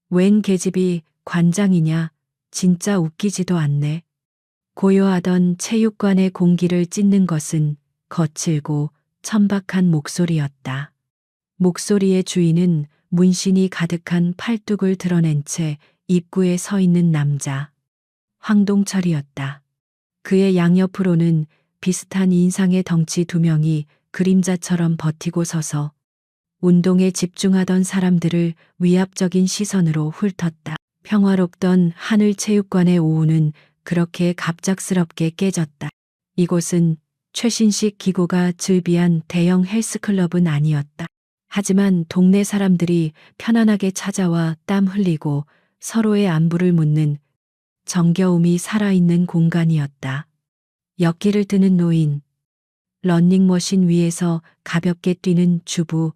웬 계집이 관장이냐? 진짜 웃기지도 않네. 고요하던 체육관의 공기를 찢는 것은 거칠고 천박한 목소리였다. 목소리의 주인은 문신이 가득한 팔뚝을 드러낸 채 입구에 서 있는 남자. 황동철이었다. 그의 양옆으로는 비슷한 인상의 덩치 두 명이 그림자처럼 버티고 서서 운동에 집중하던 사람들을 위압적인 시선으로 훑었다. 평화롭던 하늘체육관의 오후는 그렇게 갑작스럽게 깨졌다. 이곳은 최신식 기구가 즐비한 대형 헬스클럽은 아니었다. 하지만 동네 사람들이 편안하게 찾아와 땀 흘리고 서로의 안부를 묻는 정겨움이 살아있는 공간이었다. 역기를 드는 노인, 러닝머신 위에서 가볍게 뛰는 주부,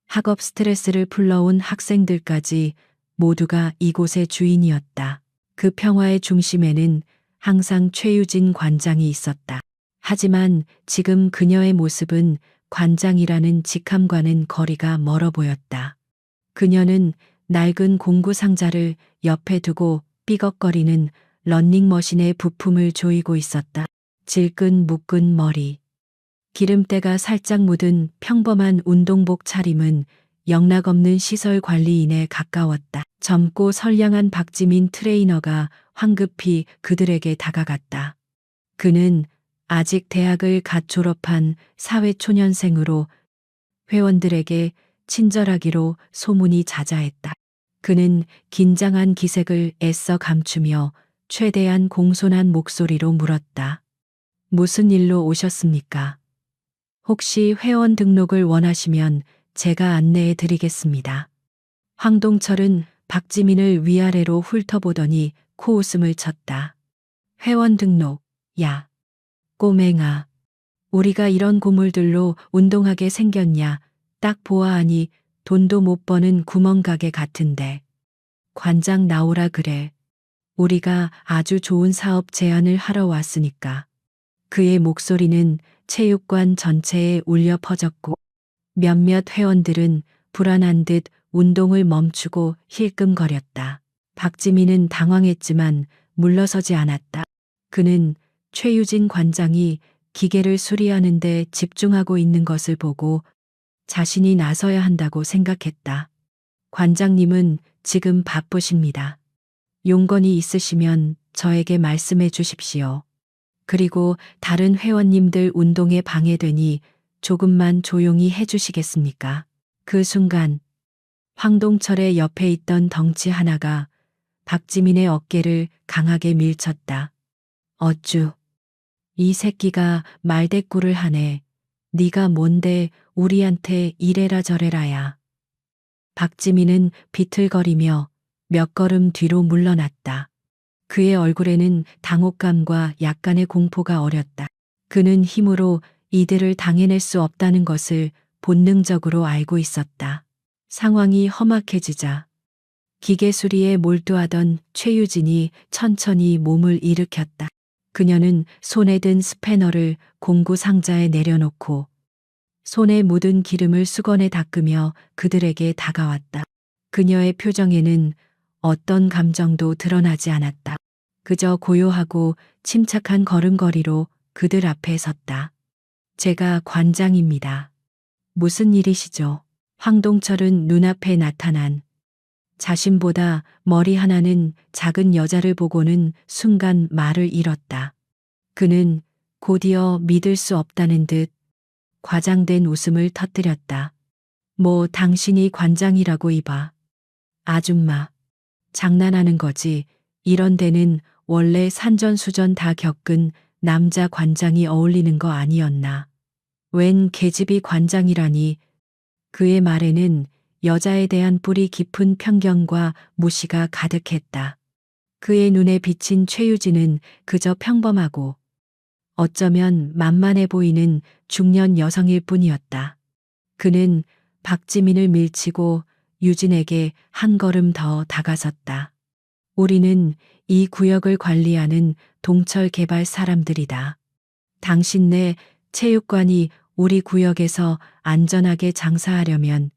학업 스트레스를 풀러온 학생들까지 모두가 이곳의 주인이었다. 그 평화의 중심에는 항상 최유진 관장이 있었다. 하지만 지금 그녀의 모습은 관장이라는 직함과는 거리가 멀어 보였다. 그녀는 낡은 공구 상자를 옆에 두고 삐걱거리는 런닝머신의 부품을 조이고 있었다. 질끈 묶은 머리, 기름때가 살짝 묻은 평범한 운동복 차림은 영락없는 시설 관리인에 가까웠다. 젊고 선량한 박지민 트레이너가 황급히 그들에게 다가갔다. 그는 아직 대학을 갓 졸업한 사회초년생으로 회원들에게 친절하기로 소문이 자자했다. 그는 긴장한 기색을 애써 감추며 최대한 공손한 목소리로 물었다. 무슨 일로 오셨습니까? 혹시 회원 등록을 원하시면 제가 안내해 드리겠습니다. 황동철은 박지민을 위아래로 훑어보더니 코웃음을 쳤다. 회원 등록, 야, 꼬맹아. 우리가 이런 고물들로 운동하게 생겼냐? 딱 보아하니 돈도 못 버는 구멍가게 같은데. 관장 나오라 그래. 우리가 아주 좋은 사업 제안을 하러 왔으니까. 그의 목소리는 체육관 전체에 울려 퍼졌고 몇몇 회원들은 불안한 듯 운동을 멈추고 힐끔거렸다. 박지민은 당황했지만 물러서지 않았다. 그는 최유진 관장이 기계를 수리하는 데 집중하고 있는 것을 보고 자신이 나서야 한다고 생각했다. 관장님은 지금 바쁘십니다. 용건이 있으시면 저에게 말씀해 주십시오. 그리고 다른 회원님들 운동에 방해되니 조금만 조용히 해주시겠습니까? 그 순간 황동철의 옆에 있던 덩치 하나가 박지민의 어깨를 강하게 밀쳤다. 어쭈, 이 새끼가 말대꾸를 하네. 네가 뭔데 우리한테 이래라 저래라야. 박지민은 비틀거리며 몇 걸음 뒤로 물러났다. 그의 얼굴에는 당혹감과 약간의 공포가 어렸다. 그는 힘으로 이들을 당해낼 수 없다는 것을 본능적으로 알고 있었다. 상황이 험악해지자 기계 수리에 몰두하던 최유진이 천천히 몸을 일으켰다. 그녀는 손에 든 스패너를 공구 상자에 내려놓고 손에 묻은 기름을 수건에 닦으며 그들에게 다가왔다. 그녀의 표정에는 어떤 감정도 드러나지 않았다. 그저 고요하고 침착한 걸음걸이로 그들 앞에 섰다. 제가 관장입니다. 무슨 일이시죠? 황동철은 눈앞에 나타난 자신보다 머리 하나는 작은 여자를 보고는 순간 말을 잃었다. 그는 곧이어 믿을 수 없다는 듯 과장된 웃음을 터뜨렸다. 뭐 당신이 관장이라고 이봐. 아줌마. 장난하는 거지. 이런 데는 원래 산전수전 다 겪은 남자 관장이 어울리는 거 아니었나. 웬 계집이 관장이라니. 그의 말에는 여자에 대한 뿌리 깊은 편견과 무시가 가득했다. 그의 눈에 비친 최유진은 그저 평범하고 어쩌면 만만해 보이는 중년 여성일 뿐이었다. 그는 박지민을 밀치고 유진에게 한 걸음 더 다가섰다. 우리는 이 구역을 관리하는 동철 개발 사람들이다. 당신네 체육관이 우리 구역에서 안전하게 장사하려면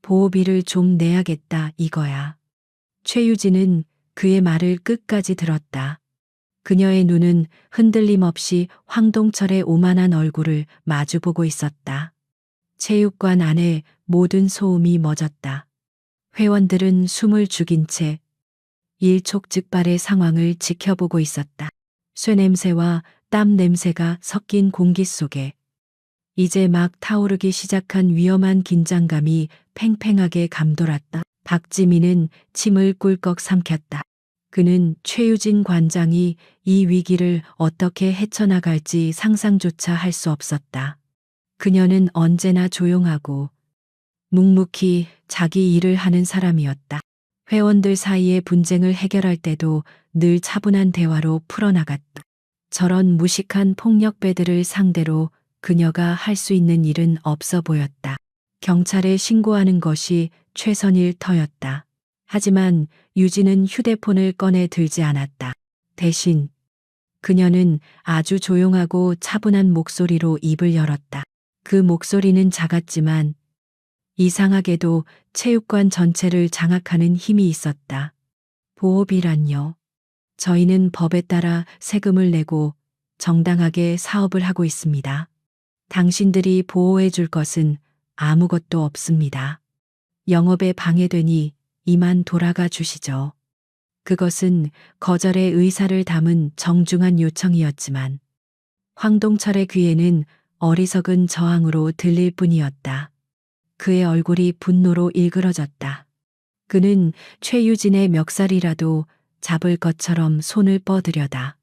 보호비를 좀 내야겠다 이거야. 최유진은 그의 말을 끝까지 들었다. 그녀의 눈은 흔들림 없이 황동철의 오만한 얼굴을 마주보고 있었다. 체육관 안에 모든 소음이 멎었다. 회원들은 숨을 죽인 채 일촉즉발의 상황을 지켜보고 있었다. 쇠냄새와 땀 냄새가 섞인 공기 속에 이제 막 타오르기 시작한 위험한 긴장감이 팽팽하게 감돌았다. 박지민은 침을 꿀꺽 삼켰다. 그는 최유진 관장이 이 위기를 어떻게 헤쳐나갈지 상상조차 할 수 없었다. 그녀는 언제나 조용하고 묵묵히 자기 일을 하는 사람이었다. 회원들 사이의 분쟁을 해결할 때도 늘 차분한 대화로 풀어나갔다. 저런 무식한 폭력배들을 상대로 그녀가 할 수 있는 일은 없어 보였다. 경찰에 신고하는 것이 최선일 터였다. 하지만 유진은 휴대폰을 꺼내 들지 않았다. 대신 그녀는 아주 조용하고 차분한 목소리로 입을 열었다. 그 목소리는 작았지만 이상하게도 체육관 전체를 장악하는 힘이 있었다. 보호비란요. 저희는 법에 따라 세금을 내고 정당하게 사업을 하고 있습니다. 당신들이 보호해 줄 것은 아무것도 없습니다. 영업에 방해되니 이만 돌아가 주시죠. 그것은 거절의 의사를 담은 정중한 요청이었지만 황동철의 귀에는 어리석은 저항으로 들릴 뿐이었다. 그의 얼굴이 분노로 일그러졌다. 그는 최유진의 멱살이라도 잡을 것처럼 손을 뻗으려다.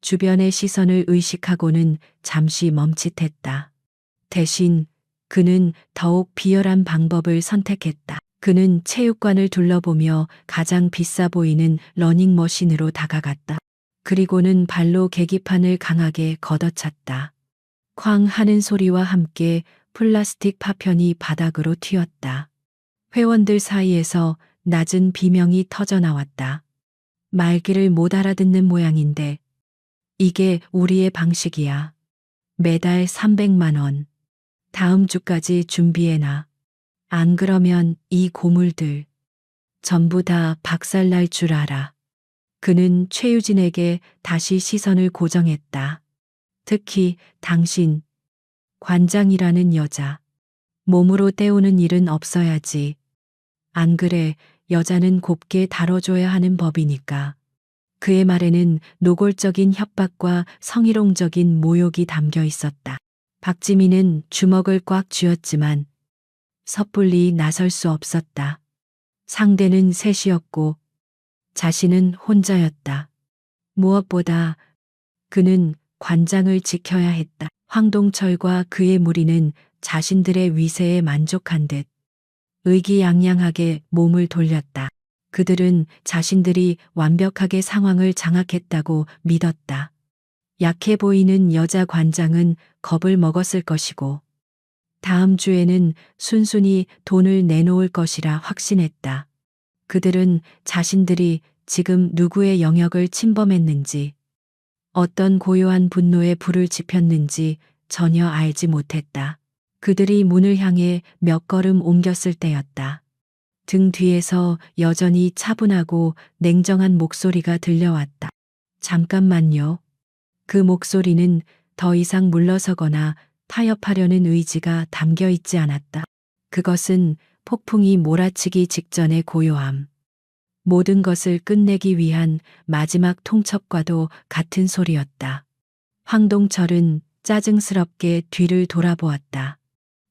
주변의 시선을 의식하고는 잠시 멈칫했다. 대신 그는 더욱 비열한 방법을 선택했다. 그는 체육관을 둘러보며 가장 비싸 보이는 러닝머신으로 다가갔다. 그리고는 발로 계기판을 강하게 걷어찼다. 쾅 하는 소리와 함께 플라스틱 파편이 바닥으로 튀었다. 회원들 사이에서 낮은 비명이 터져 나왔다. 말귀를 못 알아듣는 모양인데 이게 우리의 방식이야. 매달 300만 원. 다음 주까지 준비해놔. 안 그러면 이 고물들 전부 다 박살날 줄 알아. 그는 최유진에게 다시 시선을 고정했다. 특히 당신, 관장이라는 여자. 몸으로 때우는 일은 없어야지. 안 그래, 여자는 곱게 다뤄줘야 하는 법이니까. 그의 말에는 노골적인 협박과 성희롱적인 모욕이 담겨 있었다. 박지민은 주먹을 꽉 쥐었지만 섣불리 나설 수 없었다. 상대는 셋이었고 자신은 혼자였다. 무엇보다 그는 관장을 지켜야 했다. 황동철과 그의 무리는 자신들의 위세에 만족한 듯 의기양양하게 몸을 돌렸다. 그들은 자신들이 완벽하게 상황을 장악했다고 믿었다. 약해 보이는 여자 관장은 겁을 먹었을 것이고 다음 주에는 순순히 돈을 내놓을 것이라 확신했다. 그들은 자신들이 지금 누구의 영역을 침범했는지 어떤 고요한 분노에 불을 지폈는지 전혀 알지 못했다. 그들이 문을 향해 몇 걸음 옮겼을 때였다. 등 뒤에서 여전히 차분하고 냉정한 목소리가 들려왔다. 잠깐만요. 그 목소리는 더 이상 물러서거나 타협하려는 의지가 담겨 있지 않았다. 그것은 폭풍이 몰아치기 직전의 고요함. 모든 것을 끝내기 위한 마지막 통첩과도 같은 소리였다. 황동철은 짜증스럽게 뒤를 돌아보았다.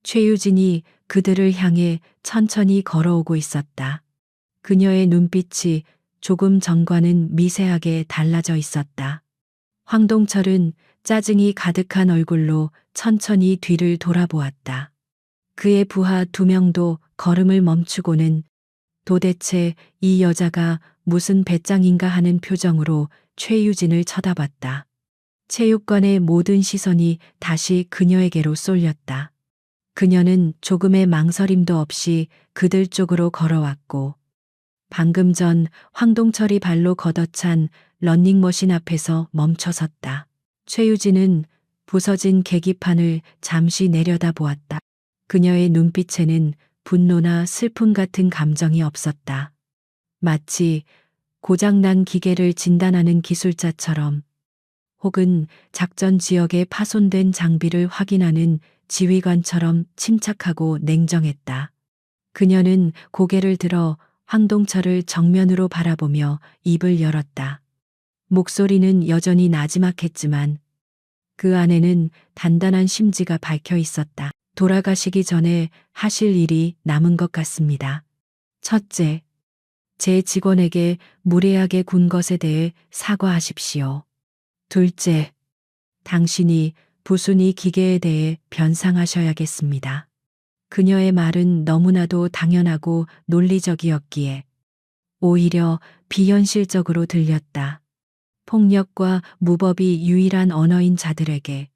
최유진이 그들을 향해 천천히 걸어오고 있었다. 그녀의 눈빛이 조금 전과는 미세하게 달라져 있었다. 황동철은 짜증이 가득한 얼굴로 천천히 뒤를 돌아보았다. 그의 부하 2명도 걸음을 멈추고는 도대체 이 여자가 무슨 배짱인가 하는 표정으로 최유진을 쳐다봤다. 체육관의 모든 시선이 다시 그녀에게로 쏠렸다. 그녀는 조금의 망설임도 없이 그들 쪽으로 걸어왔고 방금 전 황동철이 발로 걷어찬 러닝머신 앞에서 멈춰섰다. 최유진은 부서진 계기판을 잠시 내려다보았다. 그녀의 눈빛에는 분노나 슬픔 같은 감정이 없었다. 마치 고장난 기계를 진단하는 기술자처럼, 혹은 작전 지역에 파손된 장비를 확인하는 지휘관처럼 침착하고 냉정했다. 그녀는 고개를 들어 황동철을 정면으로 바라보며 입을 열었다. 목소리는 여전히 나지막했지만 그 안에는 단단한 심지가 밝혀 있었다. 돌아가시기 전에 하실 일이 남은 것 같습니다. 첫째, 제 직원에게 무례하게 군 것에 대해 사과하십시오. 둘째, 당신이 부순 이 기계에 대해 변상하셔야겠습니다. 그녀의 말은 너무나도 당연하고 논리적이었기에 오히려 비현실적으로 들렸다. 폭력과 무법이 유일한 언어인 자들에게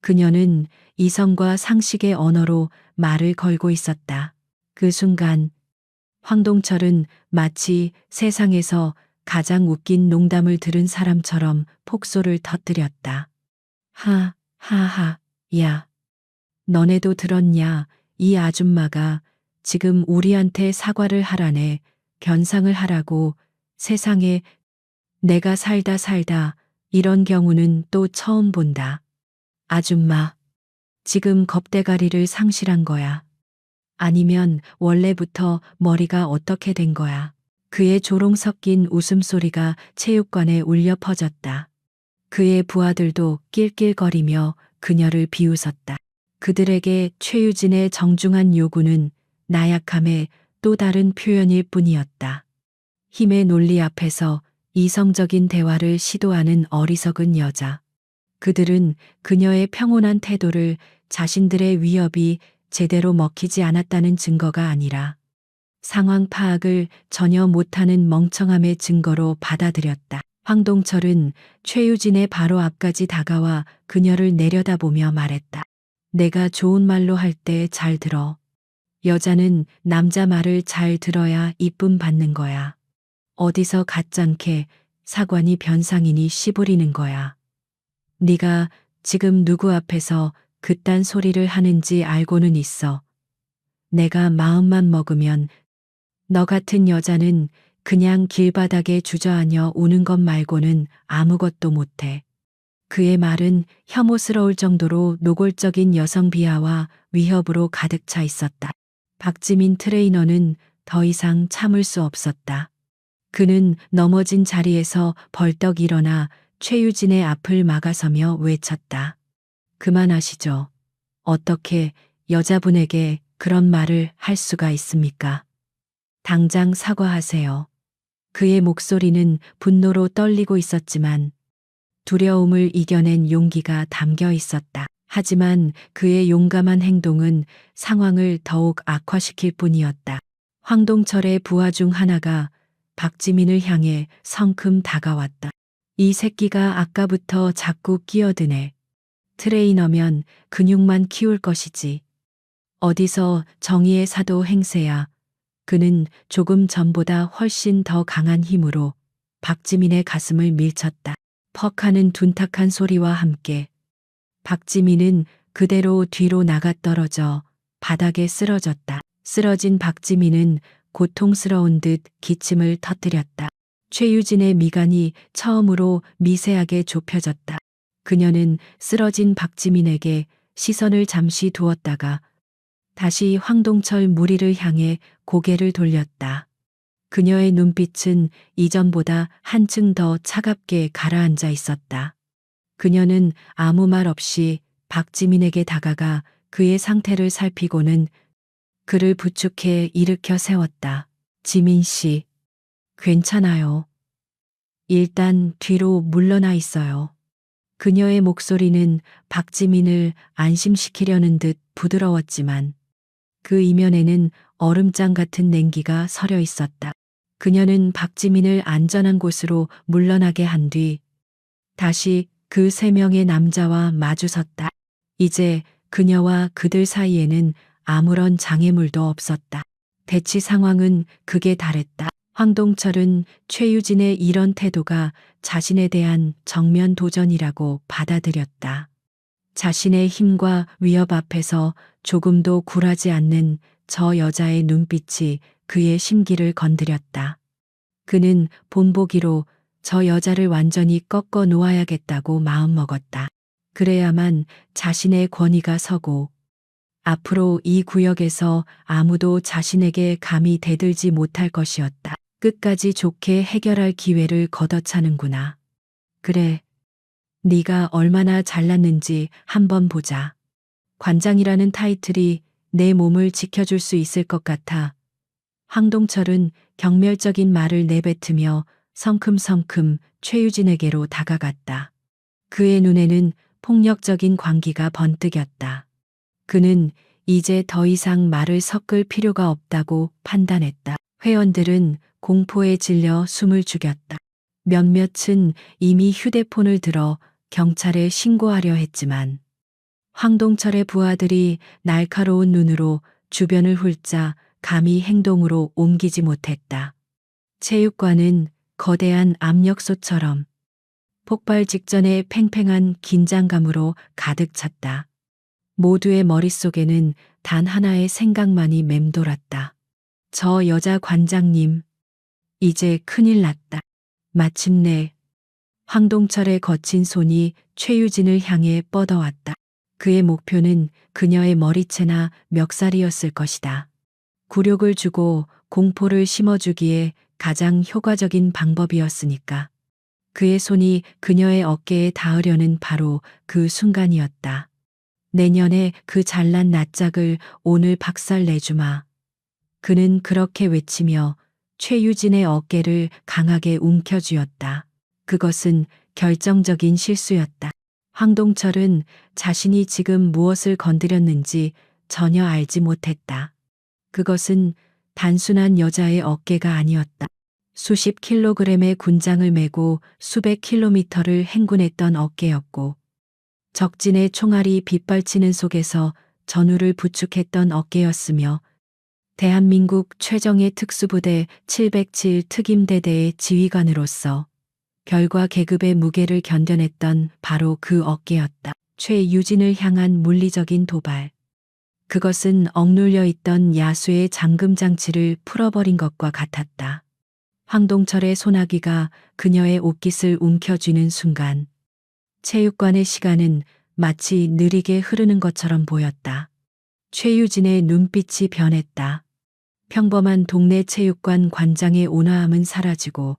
그녀는 이성과 상식의 언어로 말을 걸고 있었다. 그 순간 황동철은 마치 세상에서 가장 웃긴 농담을 들은 사람처럼 폭소를 터뜨렸다. 하하하, 야, 너네도 들었냐? 이 아줌마가 지금 우리한테 사과를 하라네. 변상을 하라고. 세상에 내가 살다 이런 경우는 또 처음 본다. 아줌마, 지금 겁대가리를 상실한 거야. 아니면 원래부터 머리가 어떻게 된 거야. 그의 조롱 섞인 웃음소리가 체육관에 울려 퍼졌다. 그의 부하들도 낄낄거리며 그녀를 비웃었다. 그들에게 최유진의 정중한 요구는 나약함의 또 다른 표현일 뿐이었다. 힘의 논리 앞에서 이성적인 대화를 시도하는 어리석은 여자. 그들은 그녀의 평온한 태도를 자신들의 위협이 제대로 먹히지 않았다는 증거가 아니라 상황 파악을 전혀 못하는 멍청함의 증거로 받아들였다. 황동철은 최유진의 바로 앞까지 다가와 그녀를 내려다보며 말했다. 내가 좋은 말로 할 때 잘 들어. 여자는 남자 말을 잘 들어야 이쁨 받는 거야. 어디서 가짠게 사관이 변상이니 씨부리는 거야. 네가 지금 누구 앞에서 그딴 소리를 하는지 알고는 있어. 내가 마음만 먹으면 너 같은 여자는 그냥 길바닥에 주저앉아 우는 것 말고는 아무것도 못해. 그의 말은 혐오스러울 정도로 노골적인 여성 비하와 위협으로 가득 차 있었다. 박지민 트레이너는 더 이상 참을 수 없었다. 그는 넘어진 자리에서 벌떡 일어나 최유진의 앞을 막아서며 외쳤다. 그만하시죠. 어떻게 여자분에게 그런 말을 할 수가 있습니까? 당장 사과하세요. 그의 목소리는 분노로 떨리고 있었지만 두려움을 이겨낸 용기가 담겨 있었다. 하지만 그의 용감한 행동은 상황을 더욱 악화시킬 뿐이었다. 황동철의 부하 중 하나가 박지민을 향해 성큼 다가왔다. 이 새끼가 아까부터 자꾸 끼어드네. 트레이너면 근육만 키울 것이지. 어디서 정의의 사도 행세야. 그는 조금 전보다 훨씬 더 강한 힘으로 박지민의 가슴을 밀쳤다. 퍽 하는 둔탁한 소리와 함께 박지민은 그대로 뒤로 나가 떨어져 바닥에 쓰러졌다. 쓰러진 박지민은 고통스러운 듯 기침을 터뜨렸다. 최유진의 미간이 처음으로 미세하게 좁혀졌다. 그녀는 쓰러진 박지민에게 시선을 잠시 두었다가 다시 황동철 무리를 향해 고개를 돌렸다. 그녀의 눈빛은 이전보다 한층 더 차갑게 가라앉아 있었다. 그녀는 아무 말 없이 박지민에게 다가가 그의 상태를 살피고는 그를 부축해 일으켜 세웠다. 지민 씨, 괜찮아요. 일단 뒤로 물러나 있어요. 그녀의 목소리는 박지민을 안심시키려는 듯 부드러웠지만 그 이면에는 얼음장 같은 냉기가 서려 있었다. 그녀는 박지민을 안전한 곳으로 물러나게 한 뒤 다시 그 세 명의 남자와 마주섰다. 이제 그녀와 그들 사이에는 아무런 장애물도 없었다. 대치 상황은 극에 달했다. 황동철은 최유진의 이런 태도가 자신에 대한 정면 도전이라고 받아들였다. 자신의 힘과 위협 앞에서 조금도 굴하지 않는 저 여자의 눈빛이 그의 심기를 건드렸다. 그는 본보기로 저 여자를 완전히 꺾어 놓아야겠다고 마음먹었다. 그래야만 자신의 권위가 서고 앞으로 이 구역에서 아무도 자신에게 감히 대들지 못할 것이었다. 끝까지 좋게 해결할 기회를 걷어차는구나. 그래, 네가 얼마나 잘났는지 한번 보자. 관장이라는 타이틀이 내 몸을 지켜줄 수 있을 것 같아. 황동철은 경멸적인 말을 내뱉으며 성큼성큼 최유진에게로 다가갔다. 그의 눈에는 폭력적인 광기가 번뜩였다. 그는 이제 더 이상 말을 섞을 필요가 없다고 판단했다. 회원들은 공포에 질려 숨을 죽였다. 몇몇은 이미 휴대폰을 들어 경찰에 신고하려 했지만 황동철의 부하들이 날카로운 눈으로 주변을 훑자 감히 행동으로 옮기지 못했다. 체육관은 거대한 압력소처럼 폭발 직전의 팽팽한 긴장감으로 가득 찼다. 모두의 머릿속에는 단 하나의 생각만이 맴돌았다. 저 여자 관장님, 이제 큰일 났다. 마침내 황동철의 거친 손이 최유진을 향해 뻗어왔다. 그의 목표는 그녀의 머리채나 멱살이었을 것이다. 굴욕을 주고 공포를 심어주기에 가장 효과적인 방법이었으니까. 그의 손이 그녀의 어깨에 닿으려는 바로 그 순간이었다. 내년에 그 잘난 낯짝을 오늘 박살 내주마. 그는 그렇게 외치며 최유진의 어깨를 강하게 움켜쥐었다. 그것은 결정적인 실수였다. 황동철은 자신이 지금 무엇을 건드렸는지 전혀 알지 못했다. 그것은 단순한 여자의 어깨가 아니었다. 수십 킬로그램의 군장을 메고 수백 킬로미터를 행군했던 어깨였고, 적진의 총알이 빗발치는 속에서 전우를 부축했던 어깨였으며, 대한민국 최정예 특수부대 707 특임대대의 지휘관으로서 별과 계급의 무게를 견뎌냈던 바로 그 어깨였다. 최유진을 향한 물리적인 도발. 그것은 억눌려 있던 야수의 잠금장치를 풀어버린 것과 같았다. 황동철의 소나기가 그녀의 옷깃을 움켜쥐는 순간 체육관의 시간은 마치 느리게 흐르는 것처럼 보였다. 최유진의 눈빛이 변했다. 평범한 동네 체육관 관장의 온화함은 사라지고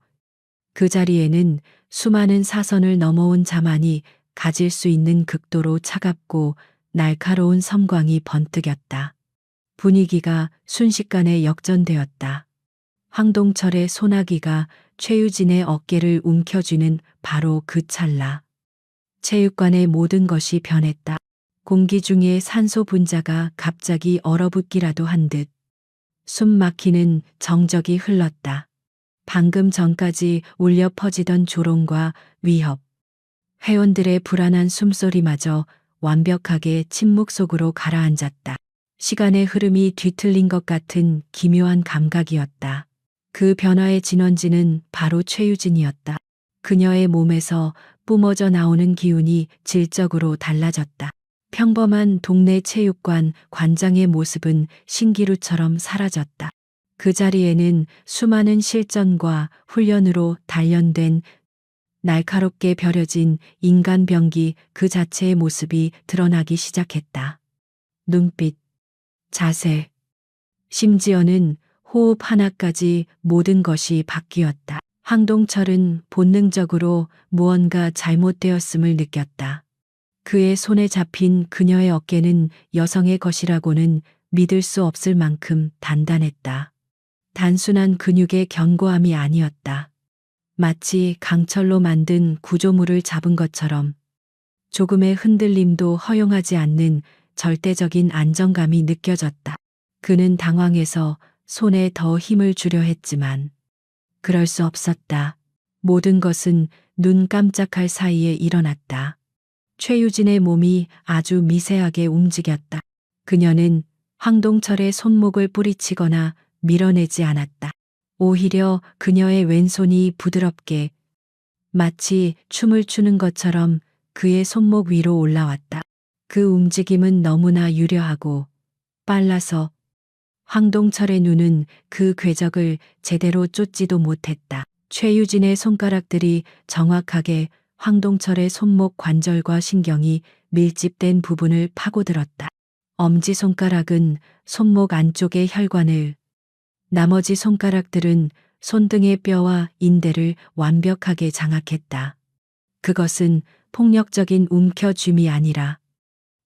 그 자리에는 수많은 사선을 넘어온 자만이 가질 수 있는 극도로 차갑고 날카로운 섬광이 번뜩였다. 분위기가 순식간에 역전되었다. 황동철의 소나기가 최유진의 어깨를 움켜쥐는 바로 그 찰나. 체육관의 모든 것이 변했다. 공기 중에 산소 분자가 갑자기 얼어붙기라도 한 듯 숨 막히는 정적이 흘렀다. 방금 전까지 울려 퍼지던 조롱과 위협, 회원들의 불안한 숨소리마저 완벽하게 침묵 속으로 가라앉았다. 시간의 흐름이 뒤틀린 것 같은 기묘한 감각이었다. 그 변화의 진원지는 바로 최유진이었다. 그녀의 몸에서 뿜어져 나오는 기운이 질적으로 달라졌다. 평범한 동네 체육관 관장의 모습은 신기루처럼 사라졌다. 그 자리에는 수많은 실전과 훈련으로 단련된 날카롭게 벼려진 인간병기 그 자체의 모습이 드러나기 시작했다. 눈빛, 자세, 심지어는 호흡 하나까지 모든 것이 바뀌었다. 황동철은 본능적으로 무언가 잘못되었음을 느꼈다. 그의 손에 잡힌 그녀의 어깨는 여성의 것이라고는 믿을 수 없을 만큼 단단했다. 단순한 근육의 견고함이 아니었다. 마치 강철로 만든 구조물을 잡은 것처럼 조금의 흔들림도 허용하지 않는 절대적인 안정감이 느껴졌다. 그는 당황해서 손에 더 힘을 주려 했지만 그럴 수 없었다. 모든 것은 눈 깜짝할 사이에 일어났다. 최유진의 몸이 아주 미세하게 움직였다. 그녀는 황동철의 손목을 뿌리치거나 밀어내지 않았다. 오히려 그녀의 왼손이 부드럽게 마치 춤을 추는 것처럼 그의 손목 위로 올라왔다. 그 움직임은 너무나 유려하고 빨라서 황동철의 눈은 그 궤적을 제대로 쫓지도 못했다. 최유진의 손가락들이 정확하게 황동철의 손목 관절과 신경이 밀집된 부분을 파고들었다. 엄지손가락은 손목 안쪽의 혈관을, 나머지 손가락들은 손등의 뼈와 인대를 완벽하게 장악했다. 그것은 폭력적인 움켜쥐음이 아니라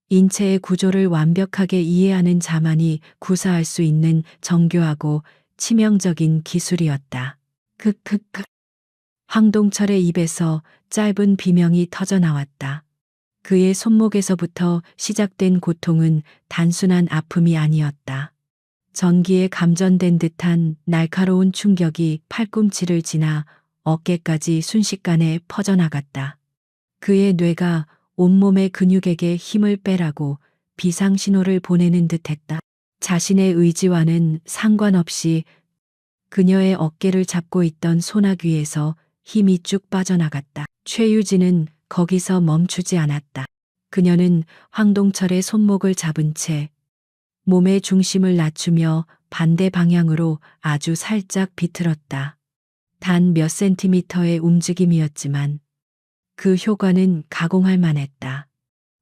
인체의 구조를 완벽하게 이해하는 자만이 구사할 수 있는 정교하고 치명적인 기술이었다. 크크크. 황동철의 입에서 짧은 비명이 터져 나왔다. 그의 손목에서부터 시작된 고통은 단순한 아픔이 아니었다. 전기에 감전된 듯한 날카로운 충격이 팔꿈치를 지나 어깨까지 순식간에 퍼져나갔다. 그의 뇌가 온몸의 근육에게 힘을 빼라고 비상신호를 보내는 듯했다. 자신의 의지와는 상관없이 그녀의 어깨를 잡고 있던 소나귀에서 힘이 쭉 빠져나갔다. 최유진은 거기서 멈추지 않았다. 그녀는 황동철의 손목을 잡은 채 몸의 중심을 낮추며 반대 방향으로 아주 살짝 비틀었다. 단 몇 센티미터의 움직임이었지만 그 효과는 가공할 만했다.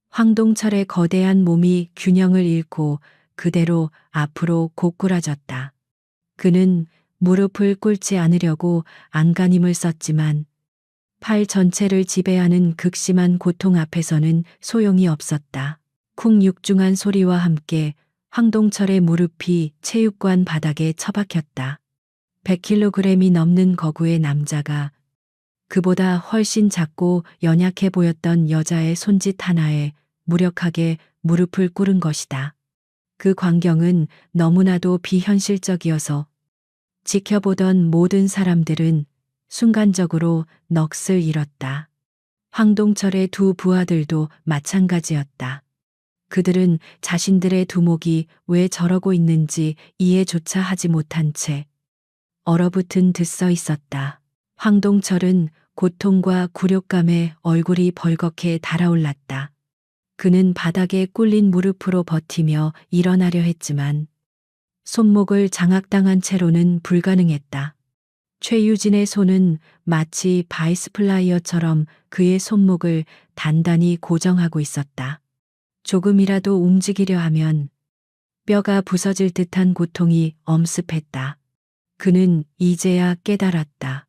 황동철의 거대한 몸이 균형을 잃고 그대로 앞으로 고꾸라졌다. 그는 무릎을 꿇지 않으려고 안간힘을 썼지만 팔 전체를 지배하는 극심한 고통 앞에서는 소용이 없었다. 쿵 육중한 소리와 함께 황동철의 무릎이 체육관 바닥에 처박혔다. 100kg이 넘는 거구의 남자가 그보다 훨씬 작고 연약해 보였던 여자의 손짓 하나에 무력하게 무릎을 꿇은 것이다. 그 광경은 너무나도 비현실적이어서 지켜보던 모든 사람들은 순간적으로 넋을 잃었다. 황동철의 두 부하들도 마찬가지였다. 그들은 자신들의 두목이 왜 저러고 있는지 이해조차 하지 못한 채 얼어붙은 듯 서 있었다. 황동철은 고통과 굴욕감에 얼굴이 벌겋게 달아올랐다. 그는 바닥에 꿇린 무릎으로 버티며 일어나려 했지만 손목을 장악당한 채로는 불가능했다. 최유진의 손은 마치 바이스플라이어처럼 그의 손목을 단단히 고정하고 있었다. 조금이라도 움직이려 하면 뼈가 부서질 듯한 고통이 엄습했다. 그는 이제야 깨달았다.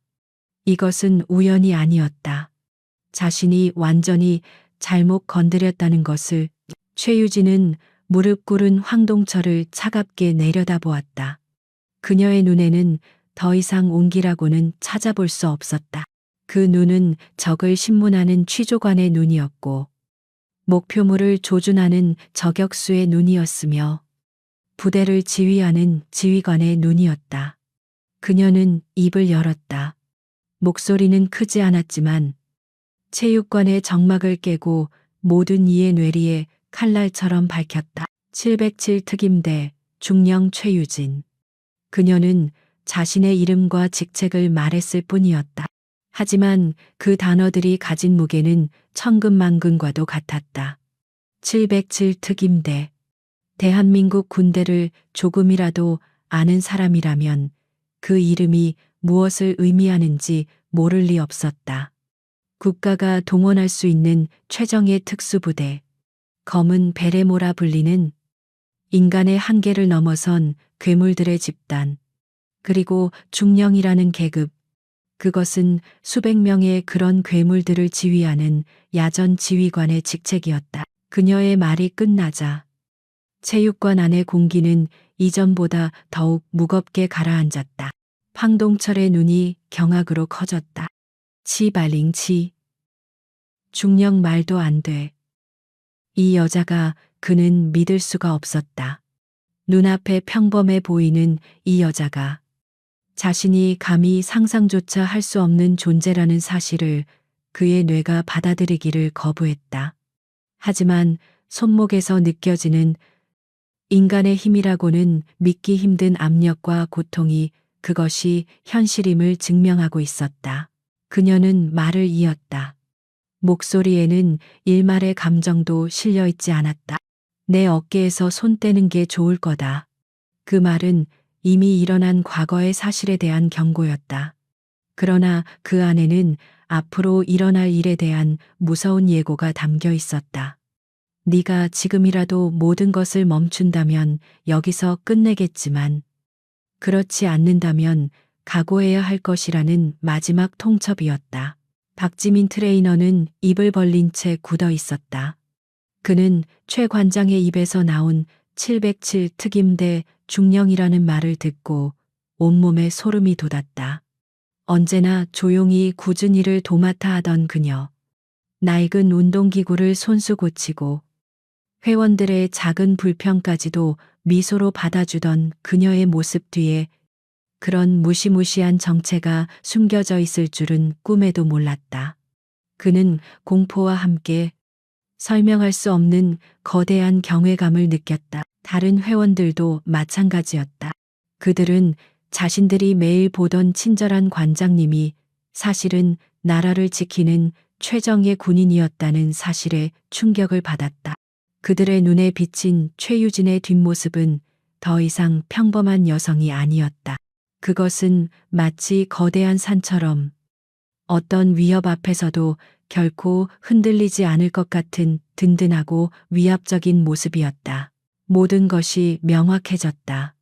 이것은 우연이 아니었다. 자신이 완전히 잘못 건드렸다는 것을. 최유진은 무릎 꿇은 황동철을 차갑게 내려다보았다. 그녀의 눈에는 더 이상 온기라고는 찾아볼 수 없었다. 그 눈은 적을 신문하는 취조관의 눈이었고 목표물을 조준하는 저격수의 눈이었으며 부대를 지휘하는 지휘관의 눈이었다. 그녀는 입을 열었다. 목소리는 크지 않았지만 체육관의 정막을 깨고 모든 이의 뇌리에 칼날처럼 밝혔다. 707 특임대 중령 최유진. 그녀는 자신의 이름과 직책을 말했을 뿐이었다. 하지만 그 단어들이 가진 무게는 천근만근과도 같았다. 707 특임대. 대한민국 군대를 조금이라도 아는 사람이라면 그 이름이 무엇을 의미하는지 모를 리 없었다. 국가가 동원할 수 있는 최정예 특수부대. 검은 베레모라 불리는 인간의 한계를 넘어선 괴물들의 집단. 그리고 중령이라는 계급. 그것은 수백 명의 그런 괴물들을 지휘하는 야전 지휘관의 직책이었다. 그녀의 말이 끝나자 체육관 안의 공기는 이전보다 더욱 무겁게 가라앉았다. 황동철의 눈이 경악으로 커졌다. 치발링치. 중령 말도 안 돼. 이 여자가 그는 믿을 수가 없었다. 눈앞에 평범해 보이는 이 여자가 자신이 감히 상상조차 할 수 없는 존재라는 사실을 그의 뇌가 받아들이기를 거부했다. 하지만 손목에서 느껴지는 인간의 힘이라고는 믿기 힘든 압력과 고통이 그것이 현실임을 증명하고 있었다. 그녀는 말을 이었다. 목소리에는 일말의 감정도 실려 있지 않았다. 내 어깨에서 손 떼는 게 좋을 거다. 그 말은 이미 일어난 과거의 사실에 대한 경고였다. 그러나 그 안에는 앞으로 일어날 일에 대한 무서운 예고가 담겨 있었다. 네가 지금이라도 모든 것을 멈춘다면 여기서 끝내겠지만 그렇지 않는다면 각오해야 할 것이라는 마지막 통첩이었다. 박지민 트레이너는 입을 벌린 채 굳어 있었다. 그는 최 관장의 입에서 나온 707 특임대 중령이라는 말을 듣고 온몸에 소름이 돋았다. 언제나 조용히 굳은 일을 도맡아 하던 그녀. 낡은 운동기구를 손수 고치고 회원들의 작은 불평까지도 미소로 받아주던 그녀의 모습 뒤에 그런 무시무시한 정체가 숨겨져 있을 줄은 꿈에도 몰랐다. 그는 공포와 함께 설명할 수 없는 거대한 경외감을 느꼈다. 다른 회원들도 마찬가지였다. 그들은 자신들이 매일 보던 친절한 관장님이 사실은 나라를 지키는 최정예 군인이었다는 사실에 충격을 받았다. 그들의 눈에 비친 최유진의 뒷모습은 더 이상 평범한 여성이 아니었다. 그것은 마치 거대한 산처럼 어떤 위협 앞에서도 결코 흔들리지 않을 것 같은 든든하고 위압적인 모습이었다. 모든 것이 명확해졌다.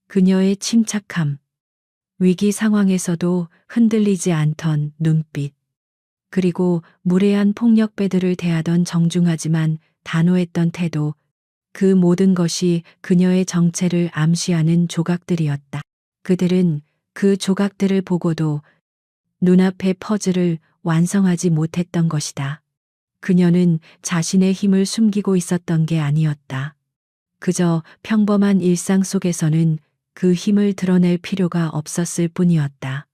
그녀의 침착함, 위기 상황에서도 흔들리지 않던 눈빛, 그리고 무례한 폭력배들을 대하던 정중하지만 단호했던 태도, 그 모든 것이 그녀의 정체를 암시하는 조각들이었다. 그들은 그 조각들을 보고도 눈앞의 퍼즐을 완성하지 못했던 것이다. 그녀는 자신의 힘을 숨기고 있었던 게 아니었다. 그저 평범한 일상 속에서는 그 힘을 드러낼 필요가 없었을 뿐이었다.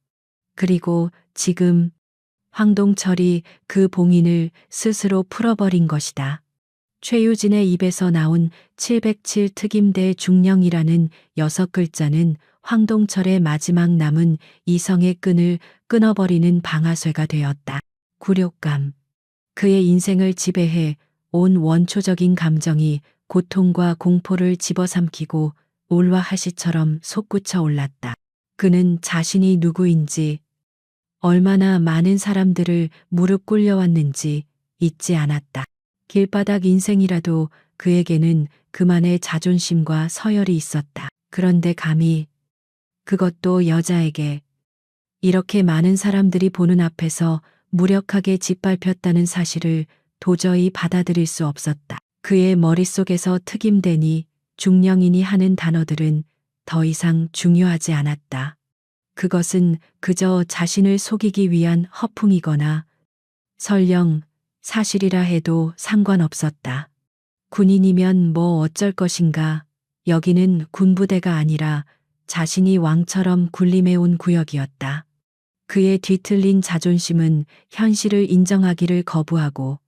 그리고 지금 황동철이 그 봉인을 스스로 풀어버린 것이다. 최유진의 입에서 나온 707 특임대 중령이라는 6글자는 황동철의 마지막 남은 이성의 끈을 끊어버리는 방아쇠가 되었다. 굴욕감. 그의 인생을 지배해 온 원초적인 감정이 고통과 공포를 집어삼키고 울와하시처럼 솟구쳐 올랐다. 그는 자신이 누구인지, 얼마나 많은 사람들을 무릎 꿇려왔는지 잊지 않았다. 길바닥 인생이라도 그에게는 그만의 자존심과 서열이 있었다. 그런데 감히 그것도 여자에게 이렇게 많은 사람들이 보는 앞에서 무력하게 짓밟혔다는 사실을 도저히 받아들일 수 없었다. 그의 머릿속에서 특임대니 중령이니 하는 단어들은 더 이상 중요하지 않았다. 그것은 그저 자신을 속이기 위한 허풍이거나 설령 사실이라 해도 상관없었다. 군인이면 뭐 어쩔 것인가. 여기는 군부대가 아니라 자신이 왕처럼 군림해온 구역이었다. 그의 뒤틀린 자존심은 현실을 인정하기를 거부하고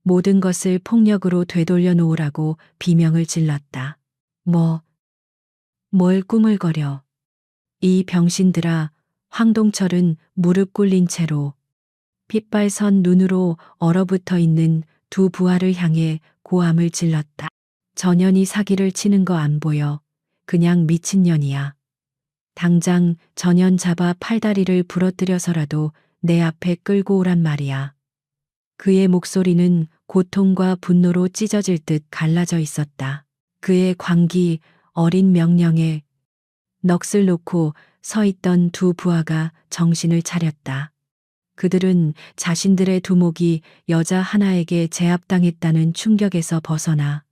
모든 것을 폭력으로 되돌려 놓으라고 비명을 질렀다. 뭘 꾸물거려. 이 병신들아. 황동철은 무릎 꿇린 채로 핏발선 눈으로 얼어붙어 있는 두 부하를 향해 고함을 질렀다. 전현이 사기를 치는 거 안 보여. 그냥 미친년이야. 당장 전현 잡아 팔다리를 부러뜨려서라도 내 앞에 끌고 오란 말이야. 그의 목소리는 고통과 분노로 찢어질 듯 갈라져 있었다. 그의 광기 어린 명령에 넋을 놓고 서 있던 두 부하가 정신을 차렸다. 그들은 자신들의 두목이 여자 하나에게 제압당했다는 충격에서 벗어나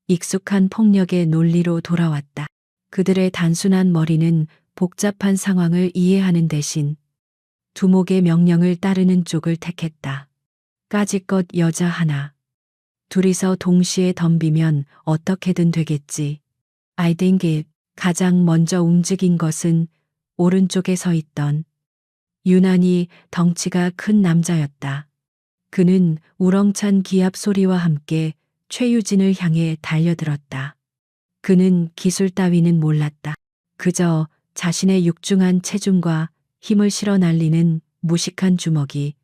익숙한 폭력의 논리로 돌아왔다. 그들의 단순한 머리는 복잡한 상황을 이해하는 대신 두목의 명령을 따르는 쪽을 택했다. 까짓것 여자 하나. 둘이서 동시에 덤비면 어떻게든 되겠지. I think it. 가장 먼저 움직인 것은 오른쪽에 서 있던 유난히 덩치가 큰 남자였다. 그는 우렁찬 기합 소리와 함께 최유진을 향해 달려들었다. 그는 기술 따위는 몰랐다. 그저 자신의 육중한 체중과 힘을 실어 날리는 무식한 주먹이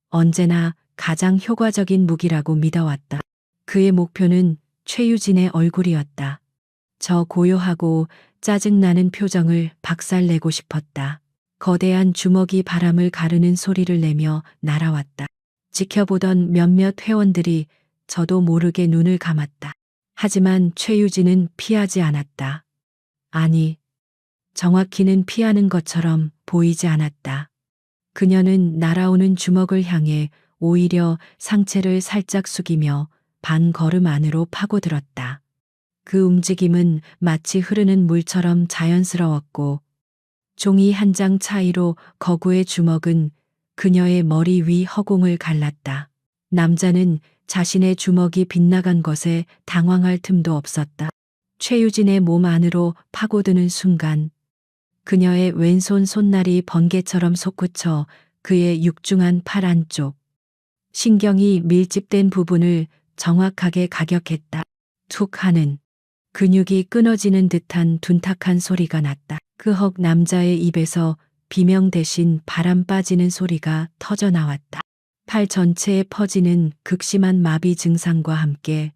언제나 가장 효과적인 무기라고 믿어왔다. 그의 목표는 최유진의 얼굴이었다. 저 고요하고 짜증나는 표정을 박살내고 싶었다. 거대한 주먹이 바람을 가르는 소리를 내며 날아왔다. 지켜보던 몇몇 회원들이 저도 모르게 눈을 감았다. 하지만 최유진은 피하지 않았다. 아니, 정확히는 피하는 것처럼 보이지 않았다. 그녀는 날아오는 주먹을 향해 오히려 상체를 살짝 숙이며 반 걸음 안으로 파고들었다. 그 움직임은 마치 흐르는 물처럼 자연스러웠고 종이 한 장 차이로 거구의 주먹은 그녀의 머리 위 허공을 갈랐다. 남자는 자신의 주먹이 빗나간 것에 당황할 틈도 없었다. 최유진의 몸 안으로 파고드는 순간 그녀의 왼손 손날이 번개처럼 솟구쳐 그의 육중한 팔 안쪽, 신경이 밀집된 부분을 정확하게 가격했다. 툭 하는 근육이 끊어지는 듯한 둔탁한 소리가 났다. 끄헉 남자의 입에서 비명 대신 바람 빠지는 소리가 터져 나왔다. 팔 전체에 퍼지는 극심한 마비 증상과 함께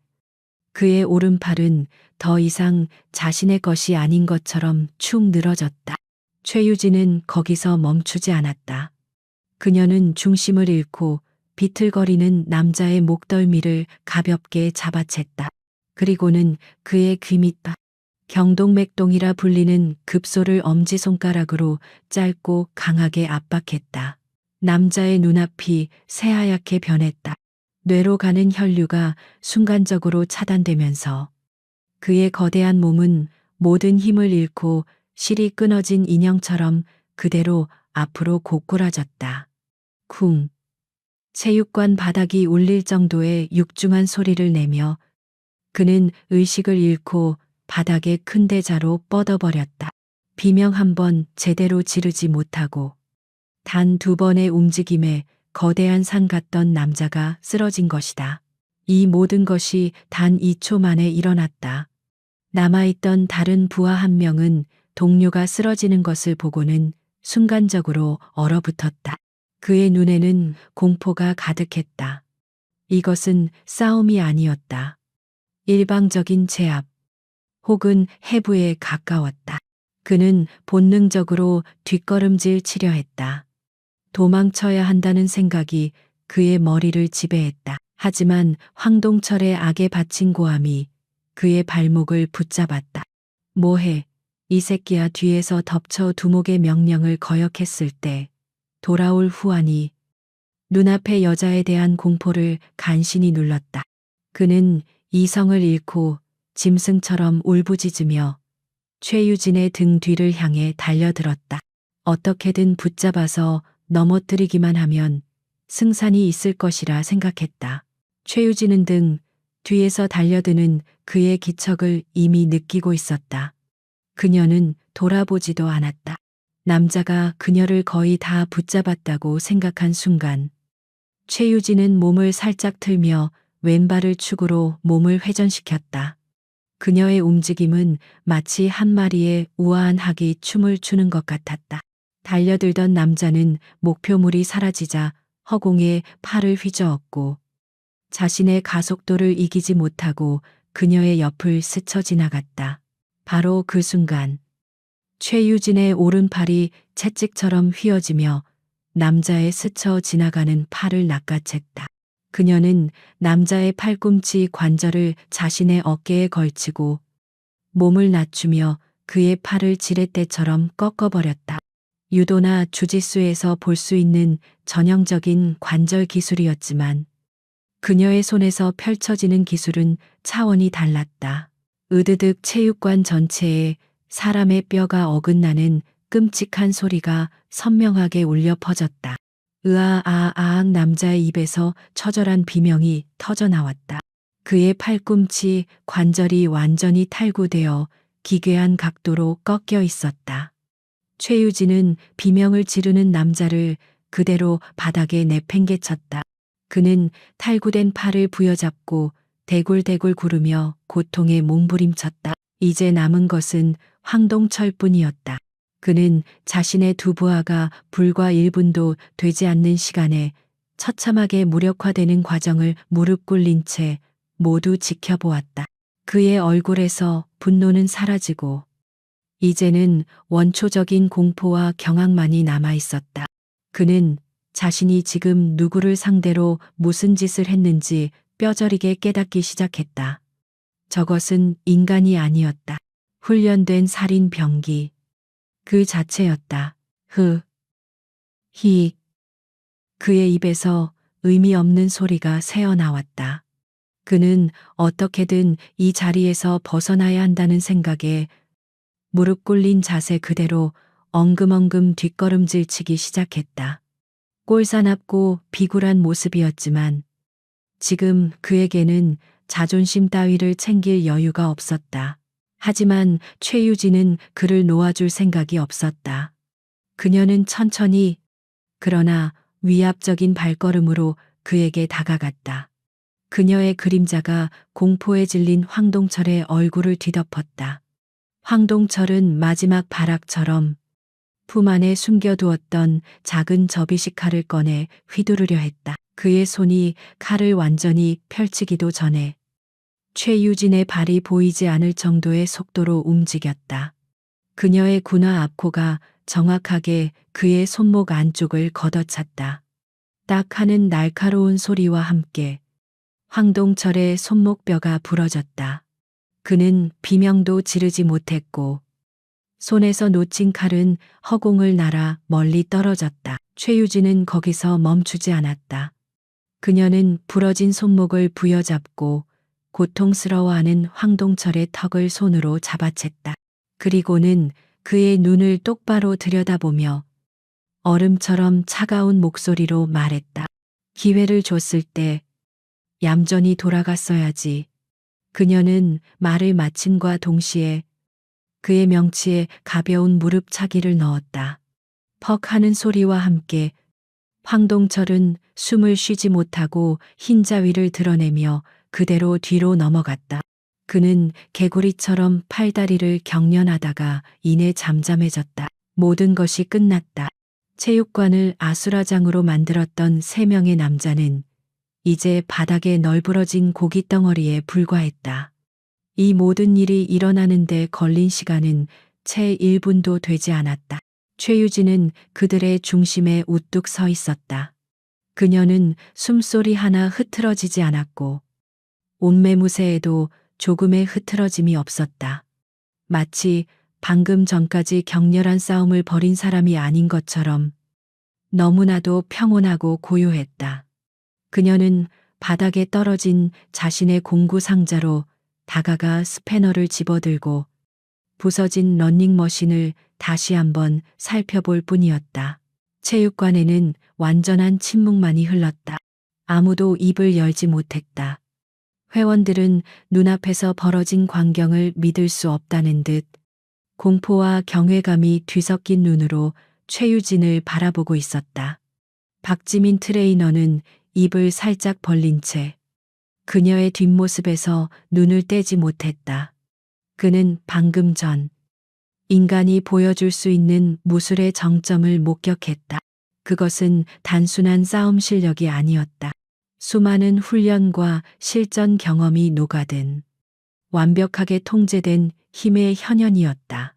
그의 오른팔은 더 이상 자신의 것이 아닌 것처럼 축 늘어졌다. 최유진은 거기서 멈추지 않았다. 그녀는 중심을 잃고 비틀거리는 남자의 목덜미를 가볍게 잡아챘다. 그리고는 그의 귀 밑바 경동맥동이라 불리는 급소를 엄지손가락으로 짧고 강하게 압박했다. 남자의 눈앞이 새하얗게 변했다. 뇌로 가는 혈류가 순간적으로 차단되면서 그의 거대한 몸은 모든 힘을 잃고 실이 끊어진 인형처럼 그대로 앞으로 고꾸라졌다. 쿵. 체육관 바닥이 울릴 정도의 육중한 소리를 내며 그는 의식을 잃고 바닥에 큰 대자로 뻗어버렸다. 비명 한 번 제대로 지르지 못하고 단 2번의 움직임에 거대한 산 같던 남자가 쓰러진 것이다. 이 모든 것이 단 2초 만에 일어났다. 남아있던 다른 부하 한 명은 동료가 쓰러지는 것을 보고는 순간적으로 얼어붙었다. 그의 눈에는 공포가 가득했다. 이것은 싸움이 아니었다. 일방적인 제압 혹은 해부에 가까웠다. 그는 본능적으로 뒷걸음질 치려 했다. 도망쳐야 한다는 생각이 그의 머리를 지배했다. 하지만 황동철의 악에 바친 고함이 그의 발목을 붙잡았다. 뭐해, 이 새끼야. 뒤에서 덮쳐 두목의 명령을 거역했을 때 돌아올 후환이 눈앞의 여자에 대한 공포를 간신히 눌렀다. 그는 이성을 잃고 짐승처럼 울부짖으며 최유진의 등 뒤를 향해 달려들었다. 어떻게든 붙잡아서 넘어뜨리기만 하면 승산이 있을 것이라 생각했다. 최유진은 등 뒤에서 달려드는 그의 기척을 이미 느끼고 있었다. 그녀는 돌아보지도 않았다. 남자가 그녀를 거의 다 붙잡았다고 생각한 순간 최유진은 몸을 살짝 틀며 왼발을 축으로 몸을 회전시켰다. 그녀의 움직임은 마치 한 마리의 우아한 학이 춤을 추는 것 같았다. 달려들던 남자는 목표물이 사라지자 허공에 팔을 휘저었고 자신의 가속도를 이기지 못하고 그녀의 옆을 스쳐 지나갔다. 바로 그 순간 최유진의 오른팔이 채찍처럼 휘어지며 남자의 스쳐 지나가는 팔을 낚아챘다. 그녀는 남자의 팔꿈치 관절을 자신의 어깨에 걸치고 몸을 낮추며 그의 팔을 지렛대처럼 꺾어버렸다. 유도나 주짓수에서 볼 수 있는 전형적인 관절 기술이었지만 그녀의 손에서 펼쳐지는 기술은 차원이 달랐다. 으드득 체육관 전체에 사람의 뼈가 어긋나는 끔찍한 소리가 선명하게 울려 퍼졌다. 으아아아악 남자의 입에서 처절한 비명이 터져 나왔다. 그의 팔꿈치 관절이 완전히 탈구되어 기괴한 각도로 꺾여 있었다. 최유진은 비명을 지르는 남자를 그대로 바닥에 내팽개쳤다. 그는 탈구된 팔을 부여잡고 대굴대굴 구르며 고통에 몸부림쳤다. 이제 남은 것은 황동철뿐이었다. 그는 자신의 두 부하가 불과 1분도 되지 않는 시간에 처참하게 무력화되는 과정을 무릎 꿇린 채 모두 지켜보았다. 그의 얼굴에서 분노는 사라지고 이제는 원초적인 공포와 경악만이 남아 있었다. 그는 자신이 지금 누구를 상대로 무슨 짓을 했는지 뼈저리게 깨닫기 시작했다. 저것은 인간이 아니었다. 훈련된 살인 병기. 그 자체였다. 히. 그의 입에서 의미 없는 소리가 새어나왔다. 그는 어떻게든 이 자리에서 벗어나야 한다는 생각에 무릎 꿇린 자세 그대로 엉금엉금 뒷걸음질 치기 시작했다. 꼴사납고 비굴한 모습이었지만 지금 그에게는 자존심 따위를 챙길 여유가 없었다. 하지만 최유진은 그를 놓아줄 생각이 없었다. 그녀는 천천히 그러나 위압적인 발걸음으로 그에게 다가갔다. 그녀의 그림자가 공포에 질린 황동철의 얼굴을 뒤덮었다. 황동철은 마지막 발악처럼 품 안에 숨겨두었던 작은 접이식 칼을 꺼내 휘두르려 했다. 그의 손이 칼을 완전히 펼치기도 전에 최유진의 발이 보이지 않을 정도의 속도로 움직였다. 그녀의 군화 앞코가 정확하게 그의 손목 안쪽을 걷어찼다. 딱 하는 날카로운 소리와 함께 황동철의 손목뼈가 부러졌다. 그는 비명도 지르지 못했고 손에서 놓친 칼은 허공을 날아 멀리 떨어졌다. 최유진은 거기서 멈추지 않았다. 그녀는 부러진 손목을 부여잡고 고통스러워하는 황동철의 턱을 손으로 잡아챘다. 그리고는 그의 눈을 똑바로 들여다보며 얼음처럼 차가운 목소리로 말했다. 기회를 줬을 때 얌전히 돌아갔어야지. 그녀는 말을 마침과 동시에 그의 명치에 가벼운 무릎 차기를 넣었다. 퍽 하는 소리와 함께 황동철은 숨을 쉬지 못하고 흰자위를 드러내며 그대로 뒤로 넘어갔다. 그는 개구리처럼 팔다리를 경련하다가 이내 잠잠해졌다. 모든 것이 끝났다. 체육관을 아수라장으로 만들었던 3명의 남자는 이제 바닥에 널브러진 고기 덩어리에 불과했다. 이 모든 일이 일어나는데 걸린 시간은 채 1분도 되지 않았다. 최유진은 그들의 중심에 우뚝 서 있었다. 그녀는 숨소리 하나 흐트러지지 않았고 옷매무새에도 조금의 흐트러짐이 없었다. 마치 방금 전까지 격렬한 싸움을 벌인 사람이 아닌 것처럼 너무나도 평온하고 고요했다. 그녀는 바닥에 떨어진 자신의 공구 상자로 다가가 스패너를 집어들고 부서진 러닝머신을 다시 한번 살펴볼 뿐이었다. 체육관에는 완전한 침묵만이 흘렀다. 아무도 입을 열지 못했다. 회원들은 눈앞에서 벌어진 광경을 믿을 수 없다는 듯 공포와 경외감이 뒤섞인 눈으로 최유진을 바라보고 있었다. 박지민 트레이너는 입을 살짝 벌린 채 그녀의 뒷모습에서 눈을 떼지 못했다. 그는 방금 전 인간이 보여줄 수 있는 무술의 정점을 목격했다. 그것은 단순한 싸움 실력이 아니었다. 수많은 훈련과 실전 경험이 녹아든 완벽하게 통제된 힘의 현현이었다.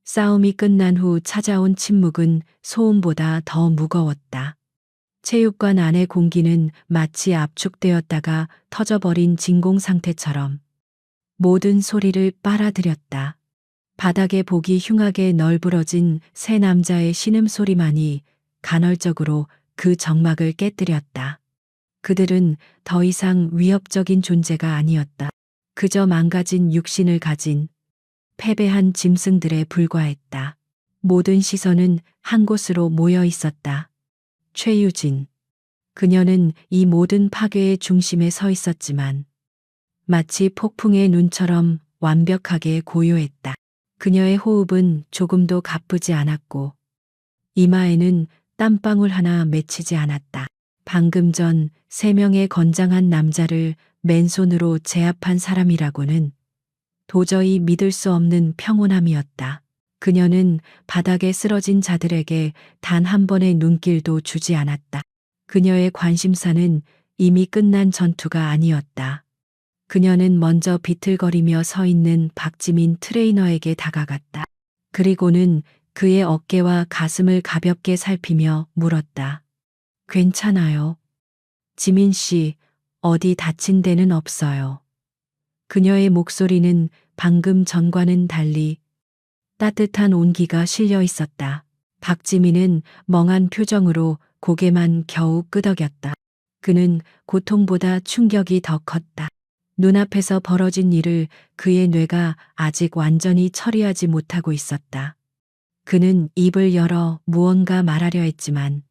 싸움이 끝난 후 찾아온 침묵은 소음보다 더 무거웠다. 체육관 안의 공기는 마치 압축되었다가 터져버린 진공 상태처럼 모든 소리를 빨아들였다. 바닥에 보기 흉하게 널브러진 세 남자의 신음소리만이 간헐적으로 그 정막을 깨뜨렸다. 그들은 더 이상 위협적인 존재가 아니었다. 그저 망가진 육신을 가진 패배한 짐승들에 불과했다. 모든 시선은 한 곳으로 모여 있었다. 최유진. 그녀는 이 모든 파괴의 중심에 서 있었지만 마치 폭풍의 눈처럼 완벽하게 고요했다. 그녀의 호흡은 조금도 가쁘지 않았고 이마에는 땀방울 하나 맺히지 않았다. 방금 전 3명의 건장한 남자를 맨손으로 제압한 사람이라고는 도저히 믿을 수 없는 평온함이었다. 그녀는 바닥에 쓰러진 자들에게 단 한 번의 눈길도 주지 않았다. 그녀의 관심사는 이미 끝난 전투가 아니었다. 그녀는 먼저 비틀거리며 서 있는 박지민 트레이너에게 다가갔다. 그리고는 그의 어깨와 가슴을 가볍게 살피며 물었다. 괜찮아요. 지민 씨, 어디 다친 데는 없어요. 그녀의 목소리는 방금 전과는 달리 따뜻한 온기가 실려 있었다. 박지민은 멍한 표정으로 고개만 겨우 끄덕였다. 그는 고통보다 충격이 더 컸다. 눈앞에서 벌어진 일을 그의 뇌가 아직 완전히 처리하지 못하고 있었다. 그는 입을 열어 무언가 말하려 했지만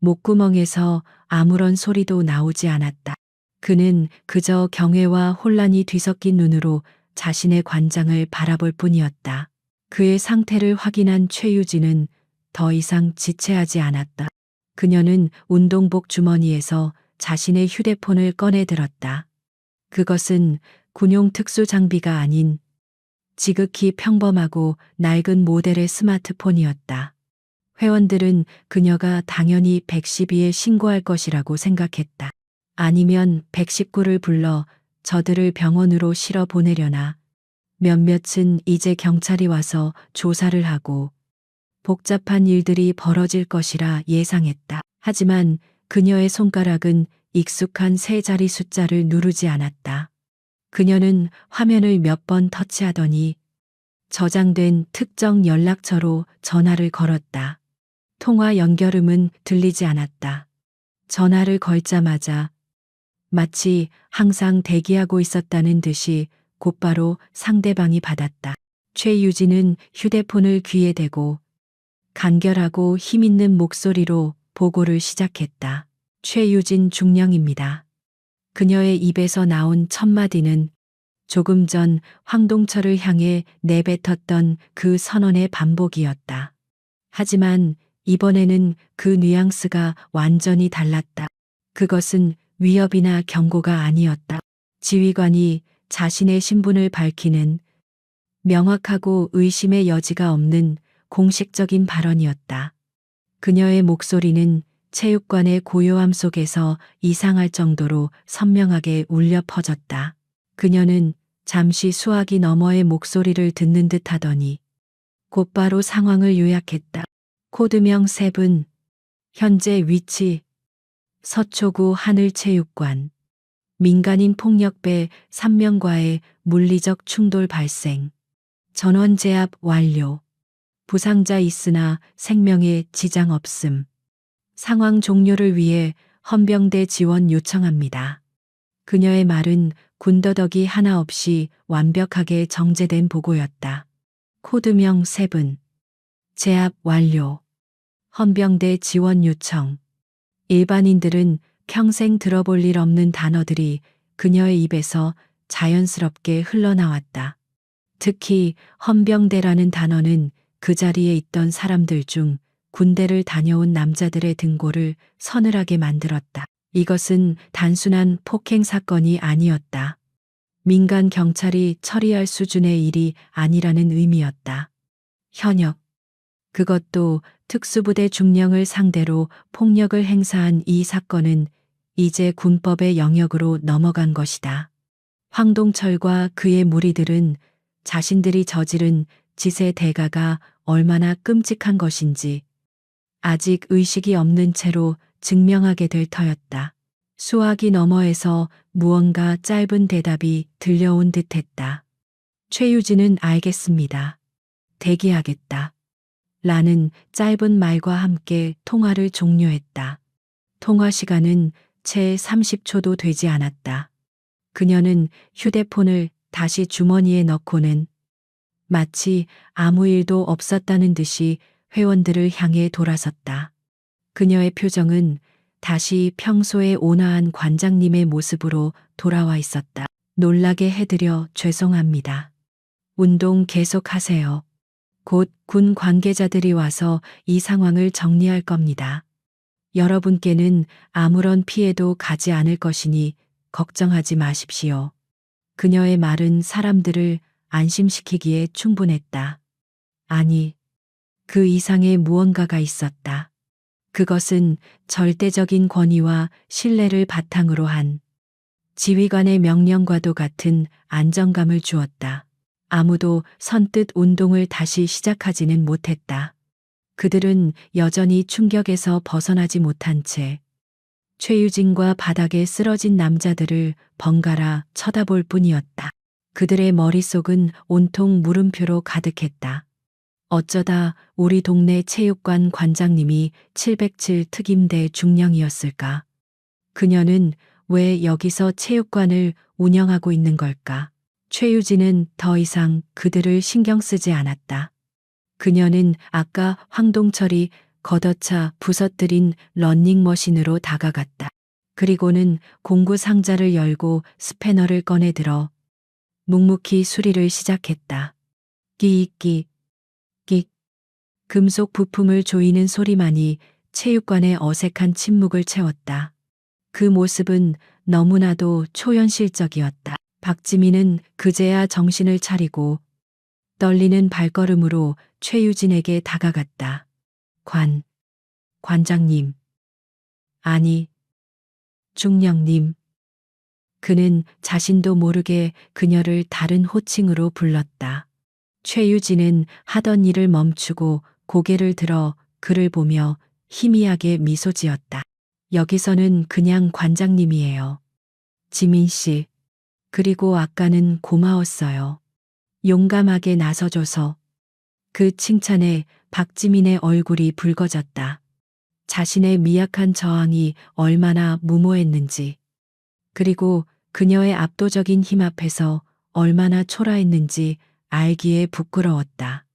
목구멍에서 아무런 소리도 나오지 않았다. 그는 그저 경외와 혼란이 뒤섞인 눈으로 자신의 관장을 바라볼 뿐이었다. 그의 상태를 확인한 최유진은 더 이상 지체하지 않았다. 그녀는 운동복 주머니에서 자신의 휴대폰을 꺼내 들었다. 그것은 군용 특수 장비가 아닌 지극히 평범하고 낡은 모델의 스마트폰이었다. 회원들은 그녀가 당연히 112에 신고할 것이라고 생각했다. 아니면 119를 불러 저들을 병원으로 실어 보내려나. 몇몇은 이제 경찰이 와서 조사를 하고 복잡한 일들이 벌어질 것이라 예상했다. 하지만 그녀의 손가락은 익숙한 세 자리 숫자를 누르지 않았다. 그녀는 화면을 몇 번 터치하더니 저장된 특정 연락처로 전화를 걸었다. 통화 연결음은 들리지 않았다. 전화를 걸자마자 마치 항상 대기하고 있었다는 듯이 곧바로 상대방이 받았다. 최유진은 휴대폰을 귀에 대고 간결하고 힘있는 목소리로 보고를 시작했다. 최유진 중령입니다. 그녀의 입에서 나온 첫 마디는 조금 전 황동철을 향해 내뱉었던 그 선언의 반복이었다. 하지만 이번에는 그 뉘앙스가 완전히 달랐다. 그것은 위협이나 경고가 아니었다. 지휘관이 자신의 신분을 밝히는 명확하고 의심의 여지가 없는 공식적인 발언이었다. 그녀의 목소리는 체육관의 고요함 속에서 이상할 정도로 선명하게 울려 퍼졌다. 그녀는 잠시 수화기 너머의 목소리를 듣는 듯 하더니 곧바로 상황을 요약했다. 코드명 3분, 현재 위치, 서초구 하늘체육관, 민간인 폭력배 3명과의 물리적 충돌 발생, 전원 제압 완료, 부상자 있으나 생명에 지장 없음, 상황 종료를 위해 헌병대 지원 요청합니다. 그녀의 말은 군더더기 하나 없이 완벽하게 정제된 보고였다. 코드명 3분, 제압 완료, 헌병대 지원 요청. 일반인들은 평생 들어볼 일 없는 단어들이 그녀의 입에서 자연스럽게 흘러나왔다. 특히 헌병대라는 단어는 그 자리에 있던 사람들 중 군대를 다녀온 남자들의 등골을 서늘하게 만들었다. 이것은 단순한 폭행 사건이 아니었다. 민간 경찰이 처리할 수준의 일이 아니라는 의미였다. 현역. 그것도 특수부대 중령을 상대로 폭력을 행사한 이 사건은 이제 군법의 영역으로 넘어간 것이다. 황동철과 그의 무리들은 자신들이 저지른 짓의 대가가 얼마나 끔찍한 것인지 아직 의식이 없는 채로 증명하게 될 터였다. 수화기 너머에서 무언가 짧은 대답이 들려온 듯했다. 최유진은 알겠습니다. 대기하겠다. 라는 짧은 말과 함께 통화를 종료했다. 통화 시간은 채 30초도 되지 않았다. 그녀는 휴대폰을 다시 주머니에 넣고는 마치 아무 일도 없었다는 듯이 회원들을 향해 돌아섰다. 그녀의 표정은 다시 평소의 온화한 관장님의 모습으로 돌아와 있었다. 놀라게 해드려 죄송합니다. 운동 계속하세요. 곧 군 관계자들이 와서 이 상황을 정리할 겁니다. 여러분께는 아무런 피해도 가지 않을 것이니 걱정하지 마십시오. 그녀의 말은 사람들을 안심시키기에 충분했다. 아니, 그 이상의 무언가가 있었다. 그것은 절대적인 권위와 신뢰를 바탕으로 한 지휘관의 명령과도 같은 안정감을 주었다. 아무도 선뜻 운동을 다시 시작하지는 못했다. 그들은 여전히 충격에서 벗어나지 못한 채 최유진과 바닥에 쓰러진 남자들을 번갈아 쳐다볼 뿐이었다. 그들의 머릿속은 온통 물음표로 가득했다. 어쩌다 우리 동네 체육관 관장님이 707 특임대 중령이었을까? 그녀는 왜 여기서 체육관을 운영하고 있는 걸까? 최유진은 더 이상 그들을 신경 쓰지 않았다. 그녀는 아까 황동철이 걷어차 부서뜨린 러닝머신으로 다가갔다. 그리고는 공구 상자를 열고 스패너를 꺼내 들어 묵묵히 수리를 시작했다. 끼익끼 끽. 금속 부품을 조이는 소리만이 체육관의 어색한 침묵을 채웠다. 그 모습은 너무나도 초현실적이었다. 박지민은 그제야 정신을 차리고 떨리는 발걸음으로 최유진에게 다가갔다. 관장님. 아니, 중령님. 그는 자신도 모르게 그녀를 다른 호칭으로 불렀다. 최유진은 하던 일을 멈추고 고개를 들어 그를 보며 희미하게 미소 지었다. 여기서는 그냥 관장님이에요. 지민 씨. 그리고 아까는 고마웠어요. 용감하게 나서줘서. 그 칭찬에 박지민의 얼굴이 붉어졌다. 자신의 미약한 저항이 얼마나 무모했는지, 그리고 그녀의 압도적인 힘 앞에서 얼마나 초라했는지 알기에 부끄러웠다.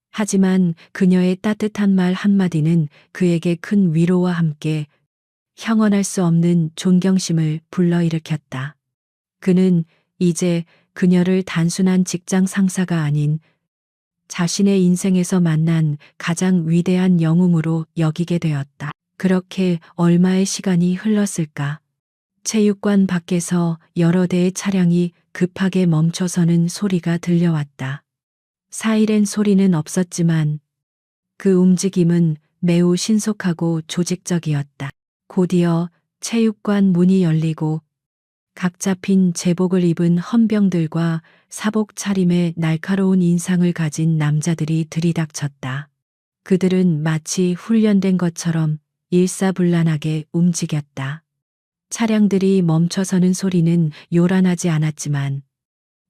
하지만 그녀의 따뜻한 말 한마디는 그에게 큰 위로와 함께 형언할 수 없는 존경심을 불러일으켰다. 그는 이제 그녀를 단순한 직장 상사가 아닌 자신의 인생에서 만난 가장 위대한 영웅으로 여기게 되었다. 그렇게 얼마의 시간이 흘렀을까? 체육관 밖에서 여러 대의 차량이 급하게 멈춰서는 소리가 들려왔다. 사이렌 소리는 없었지만 그 움직임은 매우 신속하고 조직적이었다. 곧이어 체육관 문이 열리고 각 잡힌 제복을 입은 헌병들과 사복 차림의 날카로운 인상을 가진 남자들이 들이닥쳤다. 그들은 마치 훈련된 것처럼 일사불란하게 움직였다. 차량들이 멈춰서는 소리는 요란하지 않았지만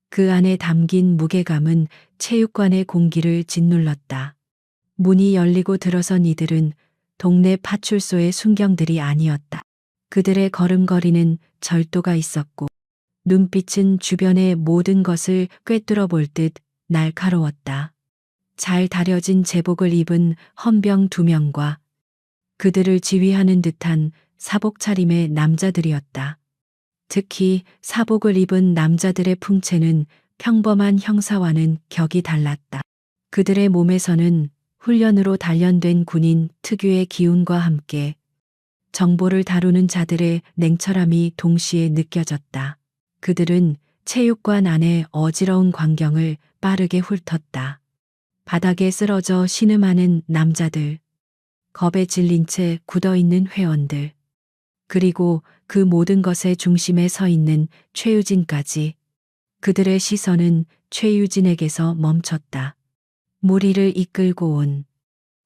그 안에 담긴 무게감은 체육관의 공기를 짓눌렀다. 문이 열리고 들어선 이들은 동네 파출소의 순경들이 아니었다. 그들의 걸음걸이는 절도가 있었고 눈빛은 주변의 모든 것을 꿰뚫어 볼 듯 날카로웠다. 잘 다려진 제복을 입은 헌병 2명과 그들을 지휘하는 듯한 사복 차림의 남자들이었다. 특히 사복을 입은 남자들의 풍채는 평범한 형사와는 격이 달랐다. 그들의 몸에서는 훈련으로 단련된 군인 특유의 기운과 함께 정보를 다루는 자들의 냉철함이 동시에 느껴졌다. 그들은 체육관 안의 어지러운 광경을 빠르게 훑었다. 바닥에 쓰러져 신음하는 남자들, 겁에 질린 채 굳어있는 회원들, 그리고 그 모든 것의 중심에 서 있는 최유진까지. 그들의 시선은 최유진에게서 멈췄다. 무리를 이끌고 온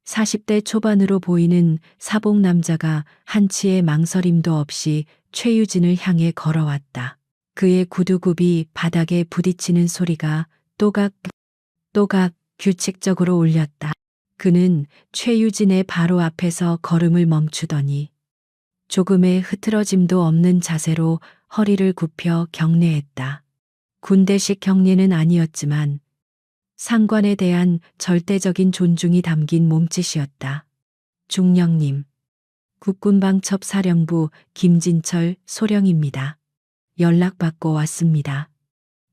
40대 초반으로 보이는 사복 남자가 한치의 망설임도 없이 최유진을 향해 걸어왔다. 그의 구두굽이 바닥에 부딪히는 소리가 또각 규칙적으로 울렸다. 그는 최유진의 바로 앞에서 걸음을 멈추더니 조금의 흐트러짐도 없는 자세로 허리를 굽혀 경례했다. 군대식 경례는 아니었지만 상관에 대한 절대적인 존중이 담긴 몸짓이었다. 중령님, 국군방첩사령부 김진철 소령입니다. 연락받고 왔습니다.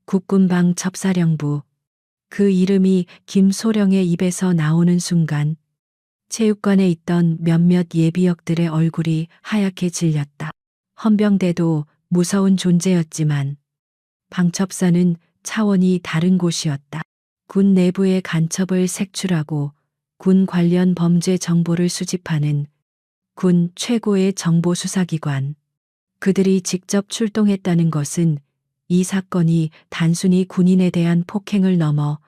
국군방첩사령부. 그 이름이 김소령의 입에서 나오는 순간 체육관에 있던 몇몇 예비역들의 얼굴이 하얗게 질렸다. 헌병대도 무서운 존재였지만 방첩사는 차원이 다른 곳이었다. 군 내부의 간첩을 색출하고 군 관련 범죄 정보를 수집하는 군 최고의 정보수사기관. 그들이 직접 출동했다는 것은 이 사건이 단순히 군인에 대한 폭행을 넘어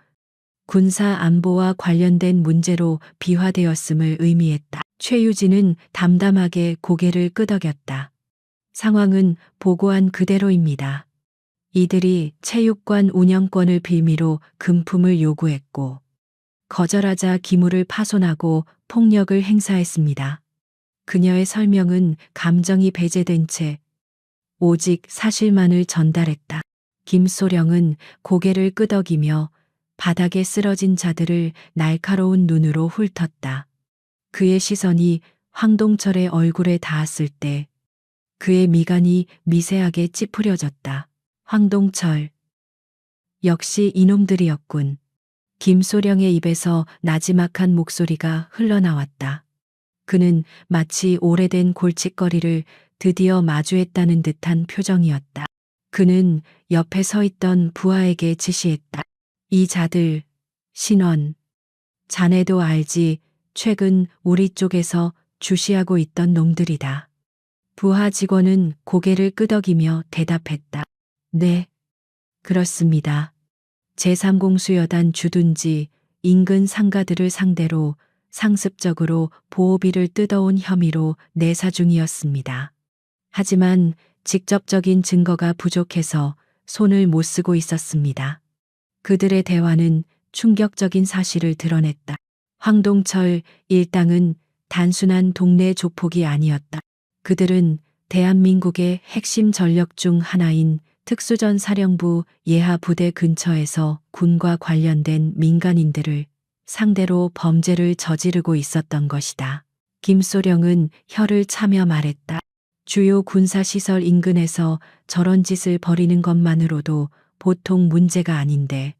군사 안보와 관련된 문제로 비화되었음을 의미했다. 최유진은 담담하게 고개를 끄덕였다. 상황은 보고한 그대로입니다. 이들이 체육관 운영권을 빌미로 금품을 요구했고 거절하자 기물을 파손하고 폭력을 행사했습니다. 그녀의 설명은 감정이 배제된 채 오직 사실만을 전달했다. 김소령은 고개를 끄덕이며 바닥에 쓰러진 자들을 날카로운 눈으로 훑었다. 그의 시선이 황동철의 얼굴에 닿았을 때 그의 미간이 미세하게 찌푸려졌다. 황동철. 역시 이놈들이었군. 김소령의 입에서 나지막한 목소리가 흘러나왔다. 그는 마치 오래된 골칫거리를 드디어 마주했다는 듯한 표정이었다. 그는 옆에 서 있던 부하에게 지시했다. 이 자들, 신원. 자네도 알지, 최근 우리 쪽에서 주시하고 있던 놈들이다. 부하 직원은 고개를 끄덕이며 대답했다. 네, 그렇습니다. 제3공수여단 주둔지 인근 상가들을 상대로 상습적으로 보호비를 뜯어온 혐의로 내사 중이었습니다. 하지만 직접적인 증거가 부족해서 손을 못 쓰고 있었습니다. 그들의 대화는 충격적인 사실을 드러냈다. 황동철 일당은 단순한 동네 조폭이 아니었다. 그들은 대한민국의 핵심 전력 중 하나인 특수전 사령부 예하 부대 근처에서 군과 관련된 민간인들을 상대로 범죄를 저지르고 있었던 것이다. 김소령은 혀를 차며 말했다. 주요 군사시설 인근에서 저런 짓을 벌이는 것만으로도 보통 문제가 아닌데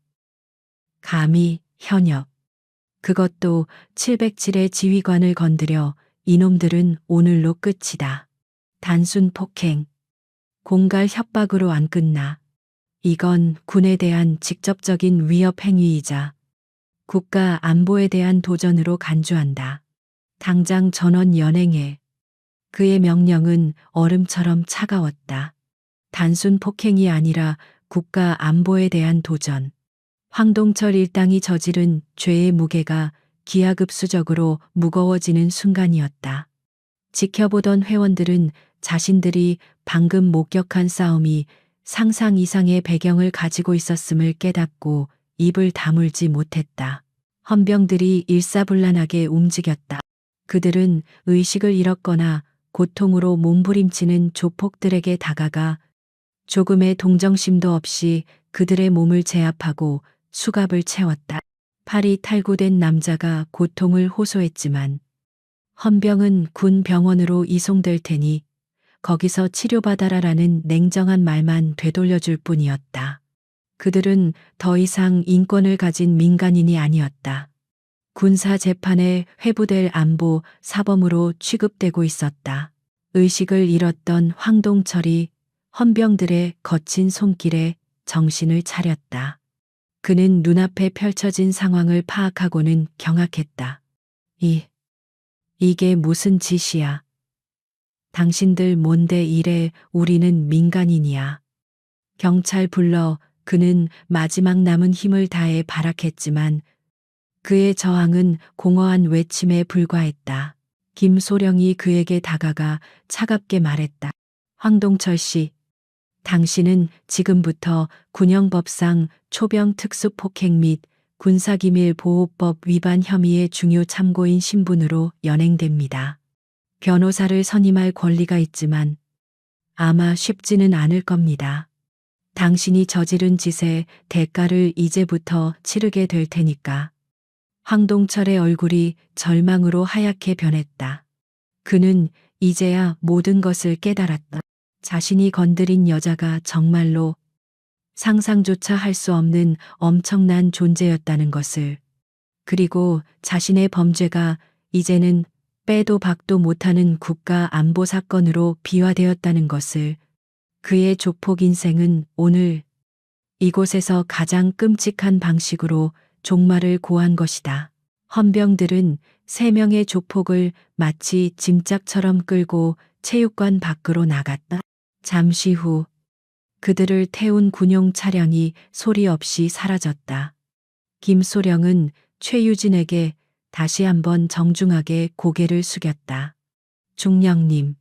감히 현역, 그것도 707의 지휘관을 건드려 이놈들은 오늘로 끝이다. 단순 폭행, 공갈 협박으로 안 끝나. 이건 군에 대한 직접적인 위협 행위이자 국가 안보에 대한 도전으로 간주한다. 당장 전원 연행해. 그의 명령은 얼음처럼 차가웠다. 단순 폭행이 아니라 국가 안보에 대한 도전. 황동철 일당이 저지른 죄의 무게가 기하급수적으로 무거워지는 순간이었다. 지켜보던 회원들은 자신들이 방금 목격한 싸움이 상상 이상의 배경을 가지고 있었음을 깨닫고 입을 다물지 못했다. 헌병들이 일사불란하게 움직였다. 그들은 의식을 잃었거나 고통으로 몸부림치는 조폭들에게 다가가 조금의 동정심도 없이 그들의 몸을 제압하고 수갑을 채웠다. 팔이 탈구된 남자가 고통을 호소했지만 헌병은 군 병원으로 이송될 테니 거기서 치료받아라라는 냉정한 말만 되돌려줄 뿐이었다. 그들은 더 이상 인권을 가진 민간인이 아니었다. 군사 재판에 회부될 안보 사범으로 취급되고 있었다. 의식을 잃었던 황동철이 헌병들의 거친 손길에 정신을 차렸다. 그는 눈앞에 펼쳐진 상황을 파악하고는 경악했다. 이게 무슨 짓이야? 당신들 뭔데 이래, 우리는 민간인이야. 경찰 불러. 그는 마지막 남은 힘을 다해 발악했지만 그의 저항은 공허한 외침에 불과했다. 김소령이 그에게 다가가 차갑게 말했다. 황동철 씨, 당신은 지금부터 군형법상 초병 특수폭행 및 군사기밀보호법 위반 혐의의 중요 참고인 신분으로 연행됩니다. 변호사를 선임할 권리가 있지만 아마 쉽지는 않을 겁니다. 당신이 저지른 짓의 대가를 이제부터 치르게 될 테니까. 황동철의 얼굴이 절망으로 하얗게 변했다. 그는 이제야 모든 것을 깨달았다. 자신이 건드린 여자가 정말로 상상조차 할 수 없는 엄청난 존재였다는 것을, 그리고 자신의 범죄가 이제는 빼도 박도 못하는 국가 안보 사건으로 비화되었다는 것을. 그의 조폭 인생은 오늘 이곳에서 가장 끔찍한 방식으로 종말을 고한 것이다. 헌병들은 3명의 조폭을 마치 짐짝처럼 끌고 체육관 밖으로 나갔다. 잠시 후 그들을 태운 군용 차량이 소리 없이 사라졌다. 김소령은 최유진에게 다시 한번 정중하게 고개를 숙였다. 중령님,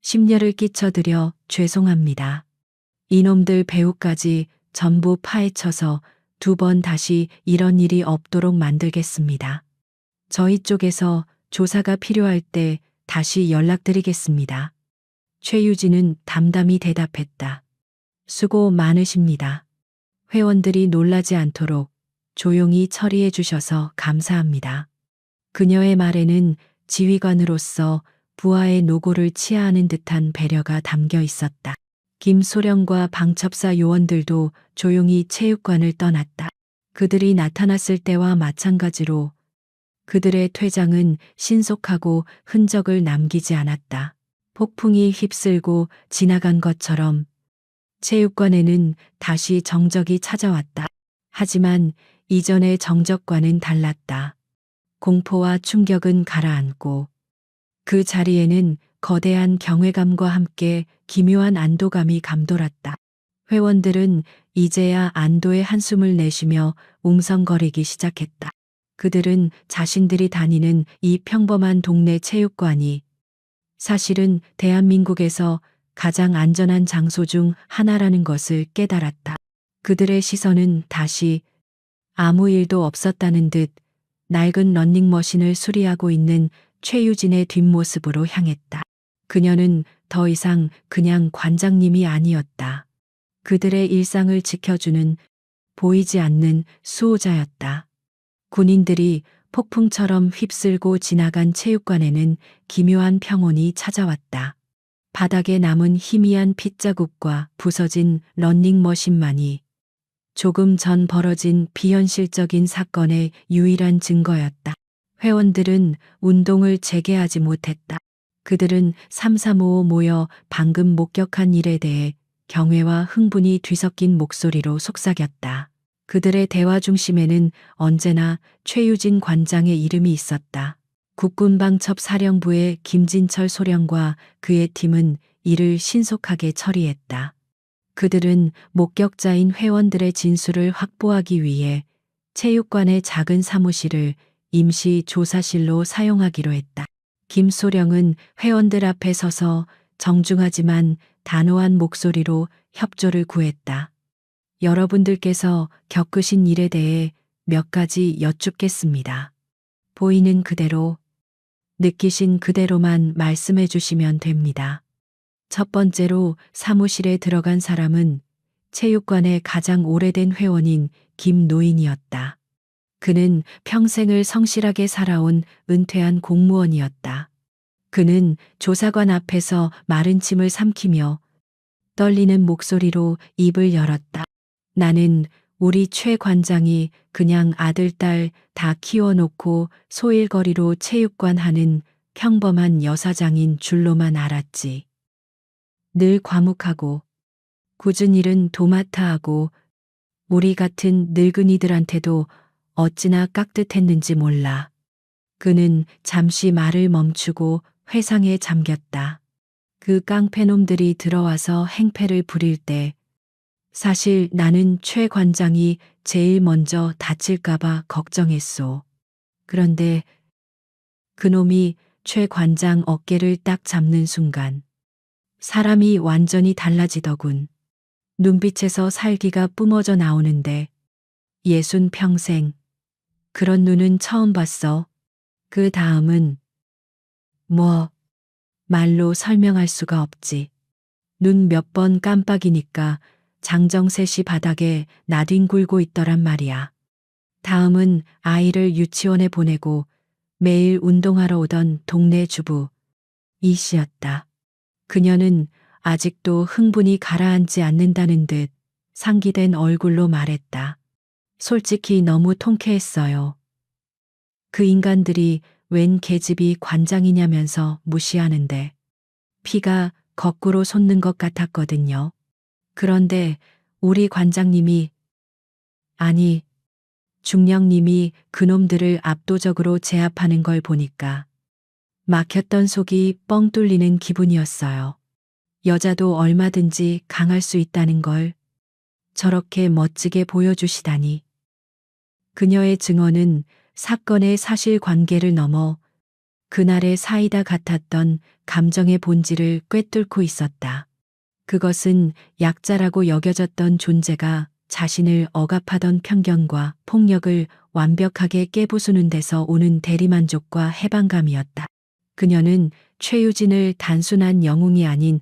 심려를 끼쳐드려 죄송합니다. 이놈들 배우까지 전부 파헤쳐서 2번 다시 이런 일이 없도록 만들겠습니다. 저희 쪽에서 조사가 필요할 때 다시 연락드리겠습니다. 최유진은 담담히 대답했다. 수고 많으십니다. 회원들이 놀라지 않도록 조용히 처리해 주셔서 감사합니다. 그녀의 말에는 지휘관으로서 부하의 노고를 치하하는 듯한 배려가 담겨 있었다. 김소령과 방첩사 요원들도 조용히 체육관을 떠났다. 그들이 나타났을 때와 마찬가지로 그들의 퇴장은 신속하고 흔적을 남기지 않았다. 폭풍이 휩쓸고 지나간 것처럼 체육관에는 다시 정적이 찾아왔다. 하지만 이전의 정적과는 달랐다. 공포와 충격은 가라앉고 그 자리에는 거대한 경외감과 함께 기묘한 안도감이 감돌았다. 회원들은 이제야 안도의 한숨을 내쉬며 웅성거리기 시작했다. 그들은 자신들이 다니는 이 평범한 동네 체육관이 사실은 대한민국에서 가장 안전한 장소 중 하나라는 것을 깨달았다. 그들의 시선은 다시 아무 일도 없었다는 듯 낡은 러닝머신을 수리하고 있는 최유진의 뒷모습으로 향했다. 그녀는 더 이상 그냥 관장님이 아니었다. 그들의 일상을 지켜주는 보이지 않는 수호자였다. 군인들이 폭풍처럼 휩쓸고 지나간 체육관에는 기묘한 평온이 찾아왔다. 바닥에 남은 희미한 핏자국과 부서진 러닝머신만이 조금 전 벌어진 비현실적인 사건의 유일한 증거였다. 회원들은 운동을 재개하지 못했다. 그들은 삼삼오오 모여 방금 목격한 일에 대해 경외와 흥분이 뒤섞인 목소리로 속삭였다. 그들의 대화 중심에는 언제나 최유진 관장의 이름이 있었다. 국군방첩사령부의 김진철 소령과 그의 팀은 이를 신속하게 처리했다. 그들은 목격자인 회원들의 진술을 확보하기 위해 체육관의 작은 사무실을 임시 조사실로 사용하기로 했다. 김소령은 회원들 앞에 서서 정중하지만 단호한 목소리로 협조를 구했다. 여러분들께서 겪으신 일에 대해 몇 가지 여쭙겠습니다. 보이는 그대로, 느끼신 그대로만 말씀해 주시면 됩니다. 첫 번째로 사무실에 들어간 사람은 체육관의 가장 오래된 회원인 김노인이었다. 그는 평생을 성실하게 살아온 은퇴한 공무원이었다. 그는 조사관 앞에서 마른 침을 삼키며 떨리는 목소리로 입을 열었다. 나는 우리 최 관장이 그냥 아들, 딸 다 키워놓고 소일거리로 체육관 하는 평범한 여사장인 줄로만 알았지. 늘 과묵하고 굳은 일은 도맡아 하고 우리 같은 늙은이들한테도 어찌나 깍듯했는지 몰라. 그는 잠시 말을 멈추고 회상에 잠겼다. 그 깡패놈들이 들어와서 행패를 부릴 때 사실 나는 최 관장이 제일 먼저 다칠까봐 걱정했소. 그런데 그놈이 최 관장 어깨를 딱 잡는 순간 사람이 완전히 달라지더군. 눈빛에서 살기가 뿜어져 나오는데 60평생 그런 눈은 처음 봤어. 그 다음은 말로 설명할 수가 없지. 눈 몇 번 깜빡이니까 장정셋이 바닥에 나뒹굴고 있더란 말이야. 다음은 아이를 유치원에 보내고 매일 운동하러 오던 동네 주부 이 씨였다. 그녀는 아직도 흥분이 가라앉지 않는다는 듯 상기된 얼굴로 말했다. 솔직히 너무 통쾌했어요. 그 인간들이 웬 계집이 관장이냐면서 무시하는데 피가 거꾸로 솟는 것 같았거든요. 그런데 우리 관장님이 아니 중령님이 그놈들을 압도적으로 제압하는 걸 보니까 막혔던 속이 뻥 뚫리는 기분이었어요. 여자도 얼마든지 강할 수 있다는 걸 저렇게 멋지게 보여주시다니. 그녀의 증언은 사건의 사실관계를 넘어 그날의 사이다 같았던 감정의 본질을 꿰뚫고 있었다. 그것은 약자라고 여겨졌던 존재가 자신을 억압하던 편견과 폭력을 완벽하게 깨부수는 데서 오는 대리만족과 해방감이었다. 그녀는 최유진을 단순한 영웅이 아닌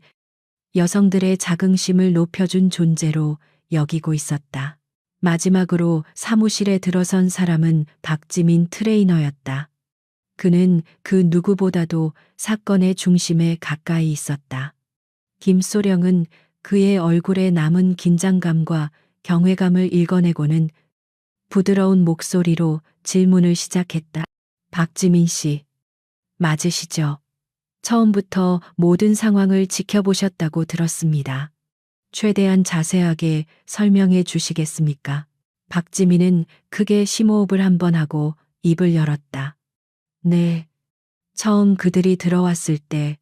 여성들의 자긍심을 높여준 존재로 여기고 있었다. 마지막으로 사무실에 들어선 사람은 박지민 트레이너였다. 그는 그 누구보다도 사건의 중심에 가까이 있었다. 김소령은 그의 얼굴에 남은 긴장감과 경외감을 읽어내고는 부드러운 목소리로 질문을 시작했다. 박지민 씨, 맞으시죠? 처음부터 모든 상황을 지켜보셨다고 들었습니다. 최대한 자세하게 설명해 주시겠습니까? 박지민은 크게 심호흡을 한 번 하고 입을 열었다. 네. 처음 그들이 들어왔을 때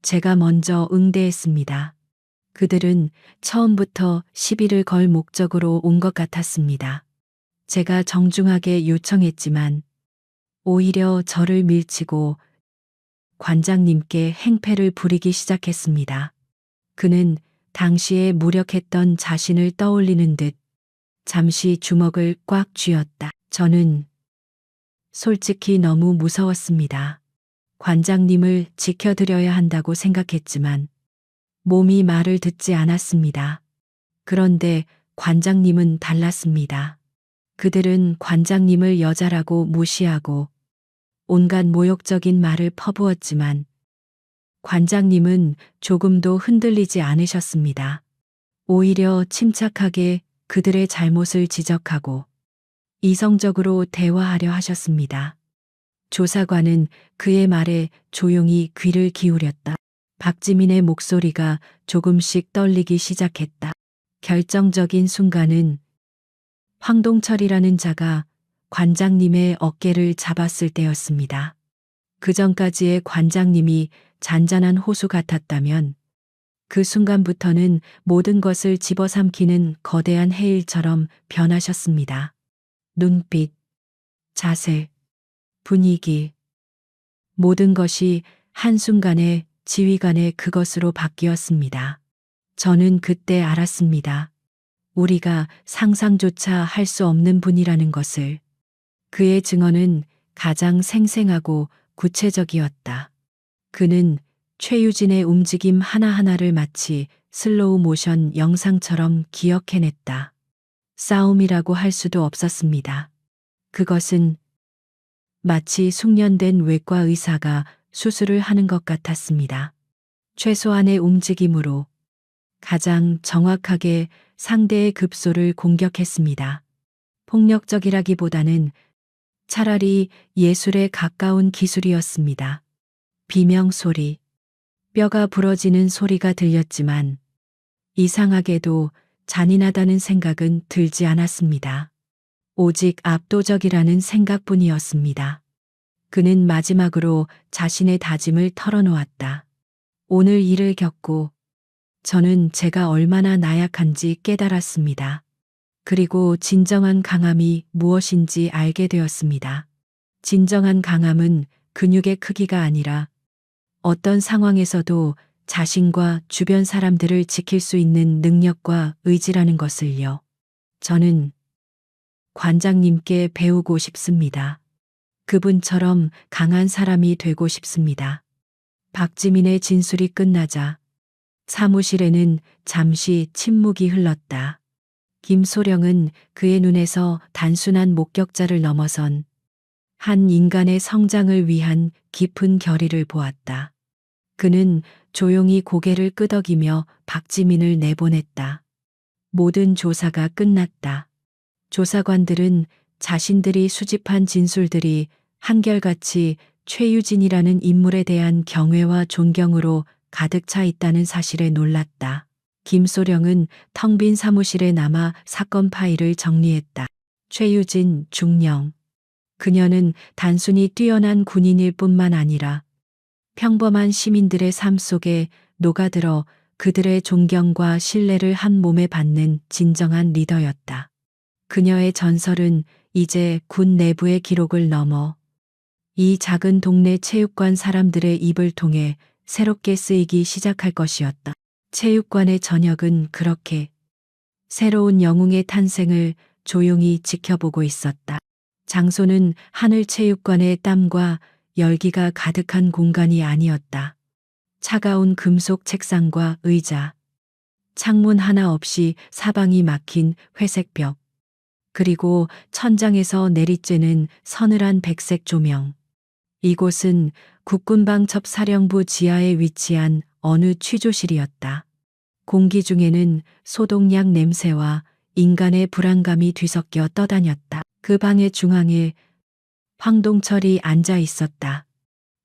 제가 먼저 응대했습니다. 그들은 처음부터 시비를 걸 목적으로 온 것 같았습니다. 제가 정중하게 요청했지만 오히려 저를 밀치고 관장님께 행패를 부리기 시작했습니다. 그는 당시에 무력했던 자신을 떠올리는 듯 잠시 주먹을 꽉 쥐었다. 저는 솔직히 너무 무서웠습니다. 관장님을 지켜드려야 한다고 생각했지만 몸이 말을 듣지 않았습니다. 그런데 관장님은 달랐습니다. 그들은 관장님을 여자라고 무시하고 온갖 모욕적인 말을 퍼부었지만 관장님은 조금도 흔들리지 않으셨습니다. 오히려 침착하게 그들의 잘못을 지적하고 이성적으로 대화하려 하셨습니다. 조사관은 그의 말에 조용히 귀를 기울였다. 박지민의 목소리가 조금씩 떨리기 시작했다. 결정적인 순간은 황동철이라는 자가 관장님의 어깨를 잡았을 때였습니다. 그 전까지의 관장님이 잔잔한 호수 같았다면 그 순간부터는 모든 것을 집어삼키는 거대한 해일처럼 변하셨습니다. 눈빛, 자세, 분위기, 모든 것이 한순간에 지휘관의 그것으로 바뀌었습니다. 저는 그때 알았습니다. 우리가 상상조차 할 수 없는 분이라는 것을. 그의 증언은 가장 생생하고 구체적이었다. 그는 최유진의 움직임 하나하나를 마치 슬로우 모션 영상처럼 기억해냈다. 싸움이라고 할 수도 없었습니다. 그것은 마치 숙련된 외과 의사가 수술을 하는 것 같았습니다. 최소한의 움직임으로 가장 정확하게 상대의 급소를 공격했습니다. 폭력적이라기보다는 차라리 예술에 가까운 기술이었습니다. 비명 소리, 뼈가 부러지는 소리가 들렸지만 이상하게도 잔인하다는 생각은 들지 않았습니다. 오직 압도적이라는 생각뿐이었습니다. 그는 마지막으로 자신의 다짐을 털어놓았다. 오늘 일을 겪고 저는 제가 얼마나 나약한지 깨달았습니다. 그리고 진정한 강함이 무엇인지 알게 되었습니다. 진정한 강함은 근육의 크기가 아니라 어떤 상황에서도 자신과 주변 사람들을 지킬 수 있는 능력과 의지라는 것을요. 저는 관장님께 배우고 싶습니다. 그분처럼 강한 사람이 되고 싶습니다. 박지민의 진술이 끝나자 사무실에는 잠시 침묵이 흘렀다. 김소령은 그의 눈에서 단순한 목격자를 넘어선 한 인간의 성장을 위한 깊은 결의를 보았다. 그는 조용히 고개를 끄덕이며 박지민을 내보냈다. 모든 조사가 끝났다. 조사관들은 자신들이 수집한 진술들이 한결같이 최유진이라는 인물에 대한 경외와 존경으로 가득 차 있다는 사실에 놀랐다. 김소령은 텅 빈 사무실에 남아 사건 파일을 정리했다. 최유진 중령. 그녀는 단순히 뛰어난 군인일 뿐만 아니라 평범한 시민들의 삶 속에 녹아들어 그들의 존경과 신뢰를 한 몸에 받는 진정한 리더였다. 그녀의 전설은 이제 군 내부의 기록을 넘어 이 작은 동네 체육관 사람들의 입을 통해 새롭게 쓰이기 시작할 것이었다. 체육관의 저녁은 그렇게 새로운 영웅의 탄생을 조용히 지켜보고 있었다. 장소는 하늘체육관의 땀과 열기가 가득한 공간이 아니었다. 차가운 금속 책상과 의자, 창문 하나 없이 사방이 막힌 회색 벽, 그리고 천장에서 내리쬐는 서늘한 백색 조명. 이곳은 국군방첩 사령부 지하에 위치한 어느 취조실이었다. 공기 중에는 소독약 냄새와 인간의 불안감이 뒤섞여 떠다녔다. 그 방의 중앙에 황동철이 앉아 있었다.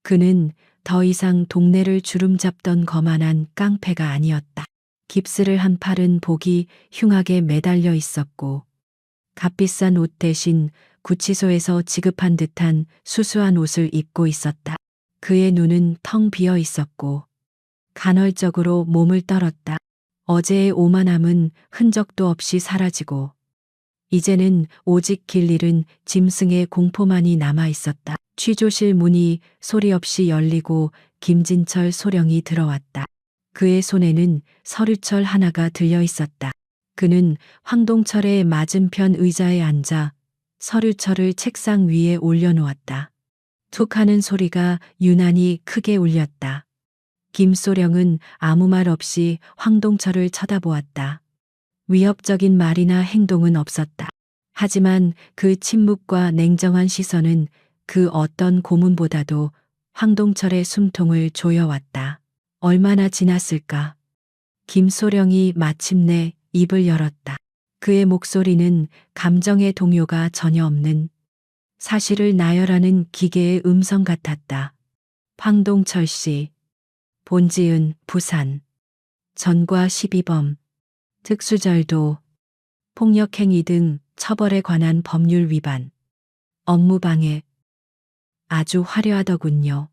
그는 더 이상 동네를 주름잡던 거만한 깡패가 아니었다. 깁스를 한 팔은 복이 흉하게 매달려 있었고 값비싼 옷 대신 구치소에서 지급한 듯한 수수한 옷을 입고 있었다. 그의 눈은 텅 비어 있었고 간헐적으로 몸을 떨었다. 어제의 오만함은 흔적도 없이 사라지고 이제는 오직 길 잃은 짐승의 공포만이 남아 있었다. 취조실 문이 소리 없이 열리고 김진철 소령이 들어왔다. 그의 손에는 서류철 하나가 들려 있었다. 그는 황동철의 맞은편 의자에 앉아 서류철을 책상 위에 올려놓았다. 툭 하는 소리가 유난히 크게 울렸다. 김소령은 아무 말 없이 황동철을 쳐다보았다. 위협적인 말이나 행동은 없었다. 하지만 그 침묵과 냉정한 시선은 그 어떤 고문보다도 황동철의 숨통을 조여왔다. 얼마나 지났을까? 김소령이 마침내 입을 열었다. 그의 목소리는 감정의 동요가 전혀 없는 사실을 나열하는 기계의 음성 같았다. 황동철 씨, 본지은, 부산, 전과 12범, 특수절도, 폭력행위 등 처벌에 관한 법률 위반, 업무방해. 아주 화려하더군요.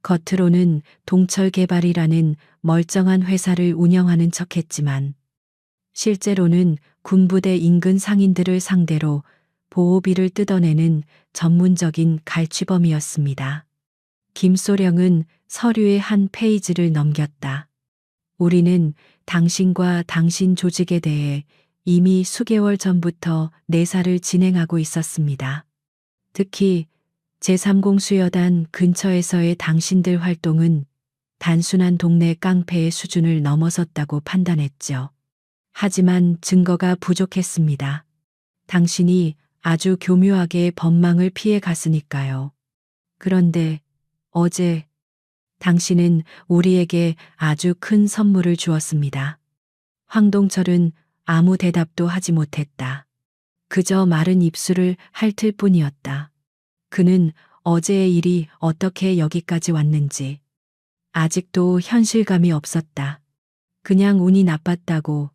겉으로는 동철개발이라는 멀쩡한 회사를 운영하는 척했지만 실제로는 군부대 인근 상인들을 상대로 보호비를 뜯어내는 전문적인 갈취범이었습니다. 김소령은 서류의 한 페이지를 넘겼다. 우리는 당신과 당신 조직에 대해 이미 수개월 전부터 내사를 진행하고 있었습니다. 특히 제3공 수여단 근처에서의 당신들 활동은 단순한 동네 깡패의 수준을 넘어섰다고 판단했죠. 하지만 증거가 부족했습니다. 당신이 아주 교묘하게 법망을 피해 갔으니까요. 그런데 어제 당신은 우리에게 아주 큰 선물을 주었습니다. 황동철은 아무 대답도 하지 못했다. 그저 마른 입술을 핥을 뿐이었다. 그는 어제의 일이 어떻게 여기까지 왔는지 아직도 현실감이 없었다. 그냥 운이 나빴다고,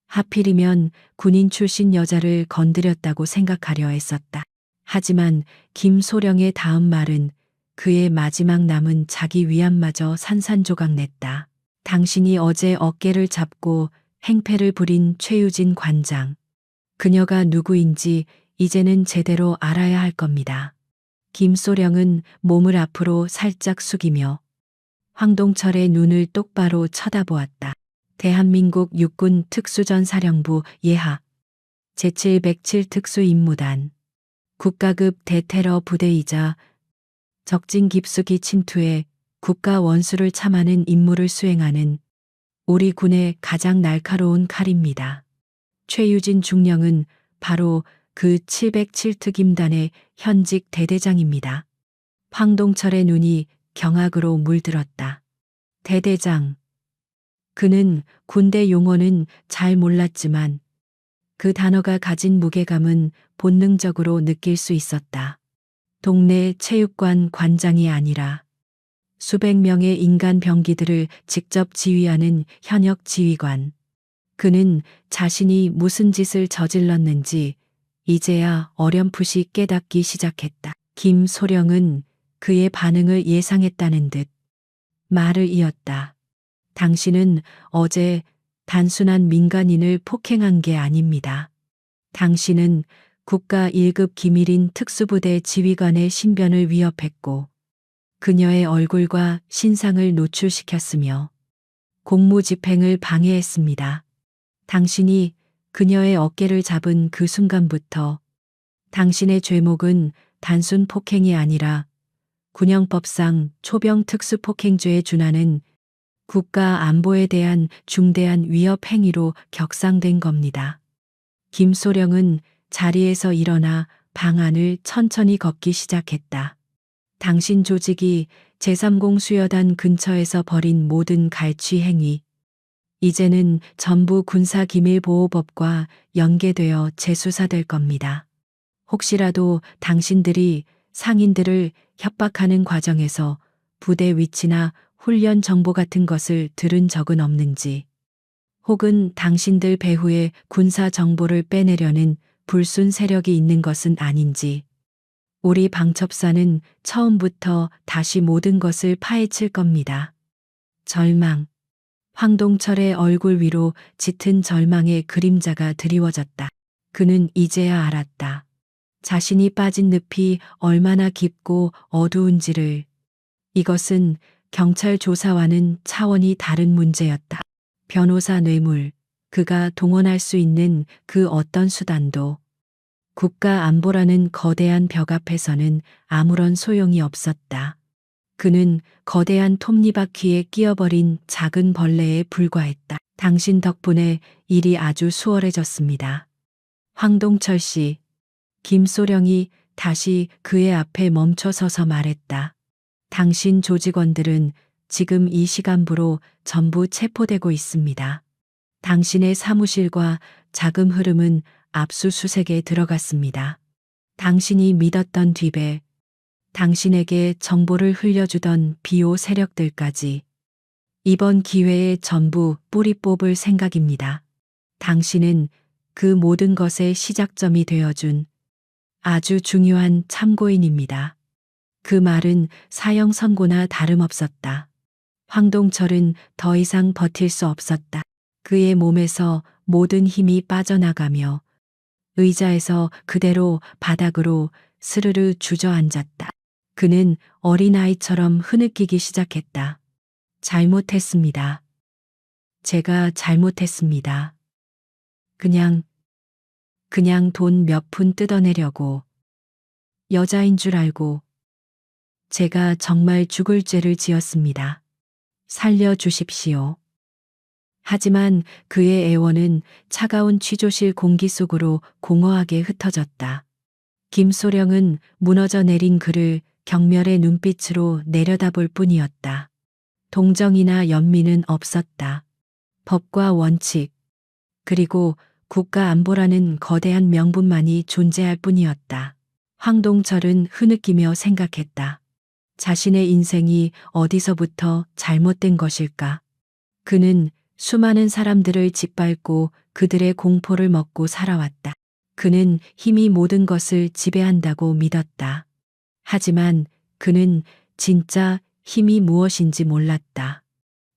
하필이면 군인 출신 여자를 건드렸다고 생각하려 했었다. 하지만 김소령의 다음 말은 그의 마지막 남은 자기 위안마저 산산조각 냈다. 당신이 어제 어깨를 잡고 행패를 부린 최유진 관장. 그녀가 누구인지 이제는 제대로 알아야 할 겁니다. 김소령은 몸을 앞으로 살짝 숙이며 황동철의 눈을 똑바로 쳐다보았다. 대한민국 육군 특수전사령부 예하 제707 특수임무단 국가급 대테러 부대이자 적진 깊숙이 침투해 국가 원수를 참하는 임무를 수행하는 우리 군의 가장 날카로운 칼입니다. 최유진 중령은 바로 그 707특임단의 현직 대대장입니다. 황동철의 눈이 경악으로 물들었다. 대대장. 그는 군대 용어는 잘 몰랐지만 그 단어가 가진 무게감은 본능적으로 느낄 수 있었다. 동네 체육관 관장이 아니라 수백 명의 인간 병기들을 직접 지휘하는 현역 지휘관. 그는 자신이 무슨 짓을 저질렀는지 이제야 어렴풋이 깨닫기 시작했다. 김소령은 그의 반응을 예상했다는 듯 말을 이었다. 당신은 어제 단순한 민간인을 폭행한 게 아닙니다. 당신은 국가 1급 기밀인 특수부대 지휘관의 신변을 위협했고 그녀의 얼굴과 신상을 노출시켰으며 공무집행을 방해했습니다. 당신이 그녀의 어깨를 잡은 그 순간부터 당신의 죄목은 단순 폭행이 아니라 군형법상 초병 특수폭행죄에 준하는 국가 안보에 대한 중대한 위협 행위로 격상된 겁니다. 김소령은 자리에서 일어나 방 안을 천천히 걷기 시작했다. 당신 조직이 제3공 수여단 근처에서 벌인 모든 갈취 행위, 이제는 전부 군사기밀보호법과 연계되어 재수사될 겁니다. 혹시라도 당신들이 상인들을 협박하는 과정에서 부대 위치나 훈련 정보 같은 것을 들은 적은 없는지, 혹은 당신들 배후에 군사 정보를 빼내려는 불순 세력이 있는 것은 아닌지, 우리 방첩사는 처음부터 다시 모든 것을 파헤칠 겁니다. 절망. 황동철의 얼굴 위로 짙은 절망의 그림자가 드리워졌다. 그는 이제야 알았다. 자신이 빠진 늪이 얼마나 깊고 어두운지를. 이것은 경찰 조사와는 차원이 다른 문제였다. 변호사 뇌물, 그가 동원할 수 있는 그 어떤 수단도 국가 안보라는 거대한 벽 앞에서는 아무런 소용이 없었다. 그는 거대한 톱니바퀴에 끼어버린 작은 벌레에 불과했다. 당신 덕분에 일이 아주 수월해졌습니다. 황동철 씨, 김소령이 다시 그의 앞에 멈춰서서 말했다. 당신 조직원들은 지금 이 시간부로 전부 체포되고 있습니다. 당신의 사무실과 자금 흐름은 압수수색에 들어갔습니다. 당신이 믿었던 뒤배, 당신에게 정보를 흘려주던 비호 세력들까지 이번 기회에 전부 뿌리 뽑을 생각입니다. 당신은 그 모든 것의 시작점이 되어준 아주 중요한 참고인입니다. 그 말은 사형 선고나 다름없었다. 황동철은 더 이상 버틸 수 없었다. 그의 몸에서 모든 힘이 빠져나가며 의자에서 그대로 바닥으로 스르르 주저앉았다. 그는 어린아이처럼 흐느끼기 시작했다. 잘못했습니다. 제가 잘못했습니다. 그냥 돈 몇 푼 뜯어내려고. 여자인 줄 알고. 제가 정말 죽을 죄를 지었습니다. 살려주십시오. 하지만 그의 애원은 차가운 취조실 공기 속으로 공허하게 흩어졌다. 김소령은 무너져 내린 그를 경멸의 눈빛으로 내려다볼 뿐이었다. 동정이나 연민은 없었다. 법과 원칙, 그리고 국가 안보라는 거대한 명분만이 존재할 뿐이었다. 황동철은 흐느끼며 생각했다. 자신의 인생이 어디서부터 잘못된 것일까? 그는 수많은 사람들을 짓밟고 그들의 공포를 먹고 살아왔다. 그는 힘이 모든 것을 지배한다고 믿었다. 하지만 그는 진짜 힘이 무엇인지 몰랐다.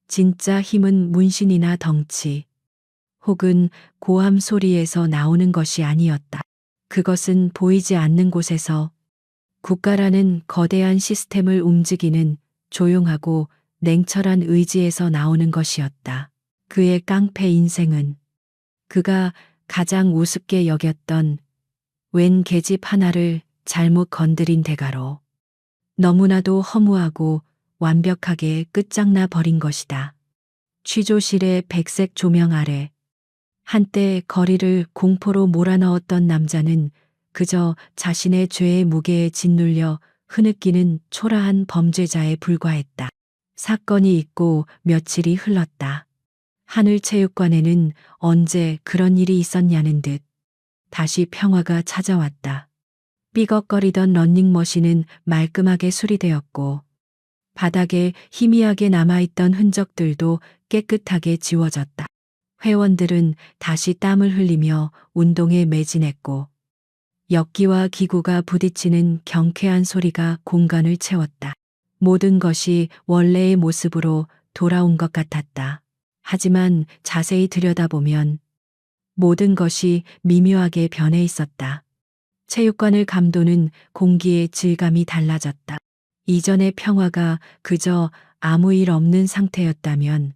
진짜 힘은 문신이나 덩치, 혹은 고함 소리에서 나오는 것이 아니었다. 그것은 보이지 않는 곳에서 국가라는 거대한 시스템을 움직이는 조용하고 냉철한 의지에서 나오는 것이었다. 그의 깡패 인생은 그가 가장 우습게 여겼던 웬 계집 하나를 잘못 건드린 대가로 너무나도 허무하고 완벽하게 끝장나 버린 것이다. 취조실의 백색 조명 아래 한때 거리를 공포로 몰아넣었던 남자는 그저 자신의 죄의 무게에 짓눌려 흐느끼는 초라한 범죄자에 불과했다. 사건이 있고 며칠이 흘렀다. 하늘체육관에는 언제 그런 일이 있었냐는 듯 다시 평화가 찾아왔다. 삐걱거리던 런닝머신은 말끔하게 수리되었고 바닥에 희미하게 남아있던 흔적들도 깨끗하게 지워졌다. 회원들은 다시 땀을 흘리며 운동에 매진했고 역기와 기구가 부딪히는 경쾌한 소리가 공간을 채웠다. 모든 것이 원래의 모습으로 돌아온 것 같았다. 하지만 자세히 들여다보면 모든 것이 미묘하게 변해 있었다. 체육관을 감도는 공기의 질감이 달라졌다. 이전의 평화가 그저 아무 일 없는 상태였다면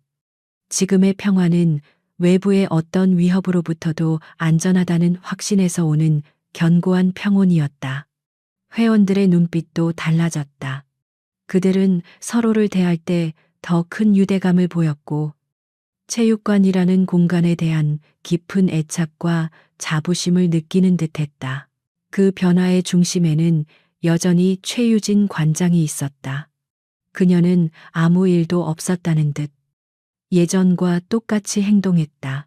지금의 평화는 외부의 어떤 위협으로부터도 안전하다는 확신에서 오는 견고한 평온이었다. 회원들의 눈빛도 달라졌다. 그들은 서로를 대할 때 더 큰 유대감을 보였고 체육관이라는 공간에 대한 깊은 애착과 자부심을 느끼는 듯했다. 그 변화의 중심에는 여전히 최유진 관장이 있었다. 그녀는 아무 일도 없었다는 듯 예전과 똑같이 행동했다.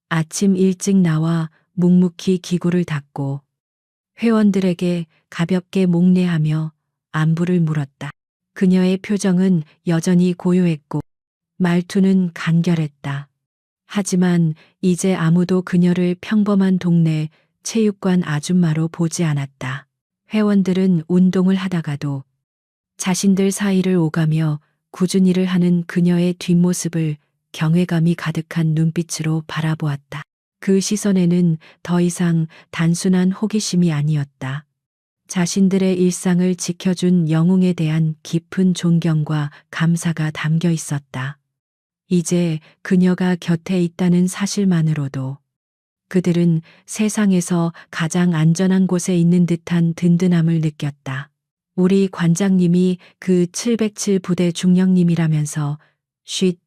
아침 일찍 나와 묵묵히 기구를 닦고 회원들에게 가볍게 목례하며 안부를 물었다. 그녀의 표정은 여전히 고요했고 말투는 간결했다. 하지만 이제 아무도 그녀를 평범한 동네 체육관 아줌마로 보지 않았다. 회원들은 운동을 하다가도 자신들 사이를 오가며 꾸준히 일을 하는 그녀의 뒷모습을 경외감이 가득한 눈빛으로 바라보았다. 그 시선에는 더 이상 단순한 호기심이 아니었다. 자신들의 일상을 지켜준 영웅에 대한 깊은 존경과 감사가 담겨 있었다. 이제 그녀가 곁에 있다는 사실만으로도 그들은 세상에서 가장 안전한 곳에 있는 듯한 든든함을 느꼈다. 우리 관장님이 그 707 부대 중령님이라면서 쉿,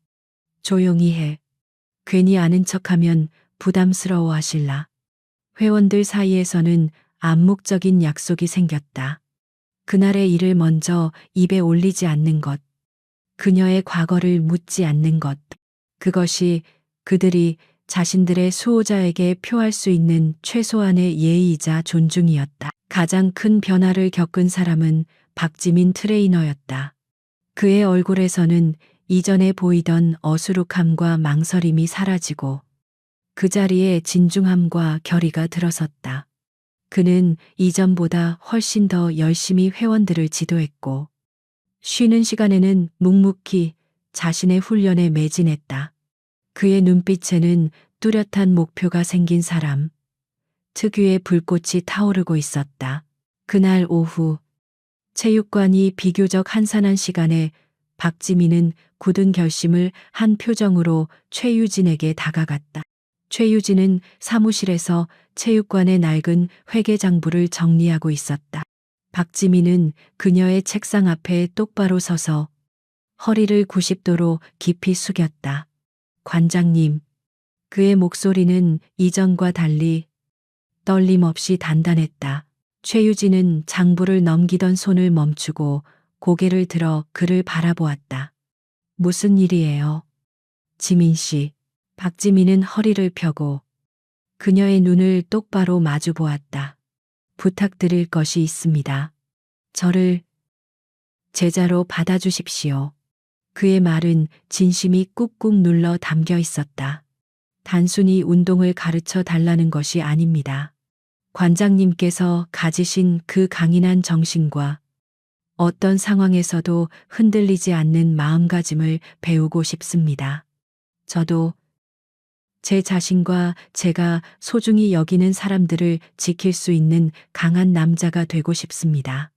조용히 해. 괜히 아는 척하면 부담스러워 하실라. 회원들 사이에서는 암묵적인 약속이 생겼다. 그날의 일을 먼저 입에 올리지 않는 것, 그녀의 과거를 묻지 않는 것, 그것이 그들이 자신들의 수호자에게 표할 수 있는 최소한의 예의이자 존중이었다. 가장 큰 변화를 겪은 사람은 박지민 트레이너였다. 그의 얼굴에서는 이전에 보이던 어수룩함과 망설임이 사라지고 그 자리에 진중함과 결의가 들어섰다. 그는 이전보다 훨씬 더 열심히 회원들을 지도했고 쉬는 시간에는 묵묵히 자신의 훈련에 매진했다. 그의 눈빛에는 뚜렷한 목표가 생긴 사람, 특유의 불꽃이 타오르고 있었다. 그날 오후 체육관이 비교적 한산한 시간에 박지민은 굳은 결심을 한 표정으로 최유진에게 다가갔다. 최유진은 사무실에서 체육관의 낡은 회계장부를 정리하고 있었다. 박지민은 그녀의 책상 앞에 똑바로 서서 허리를 90도로 깊이 숙였다. 관장님. 그의 목소리는 이전과 달리 떨림 없이 단단했다. 최유진은 장부를 넘기던 손을 멈추고 고개를 들어 그를 바라보았다. 무슨 일이에요? 지민 씨. 박지민은 허리를 펴고 그녀의 눈을 똑바로 마주 보았다. 부탁드릴 것이 있습니다. 저를 제자로 받아주십시오. 그의 말은 진심이 꾹꾹 눌러 담겨 있었다. 단순히 운동을 가르쳐 달라는 것이 아닙니다. 관장님께서 가지신 그 강인한 정신과 어떤 상황에서도 흔들리지 않는 마음가짐을 배우고 싶습니다. 저도 제 자신과 제가 소중히 여기는 사람들을 지킬 수 있는 강한 남자가 되고 싶습니다.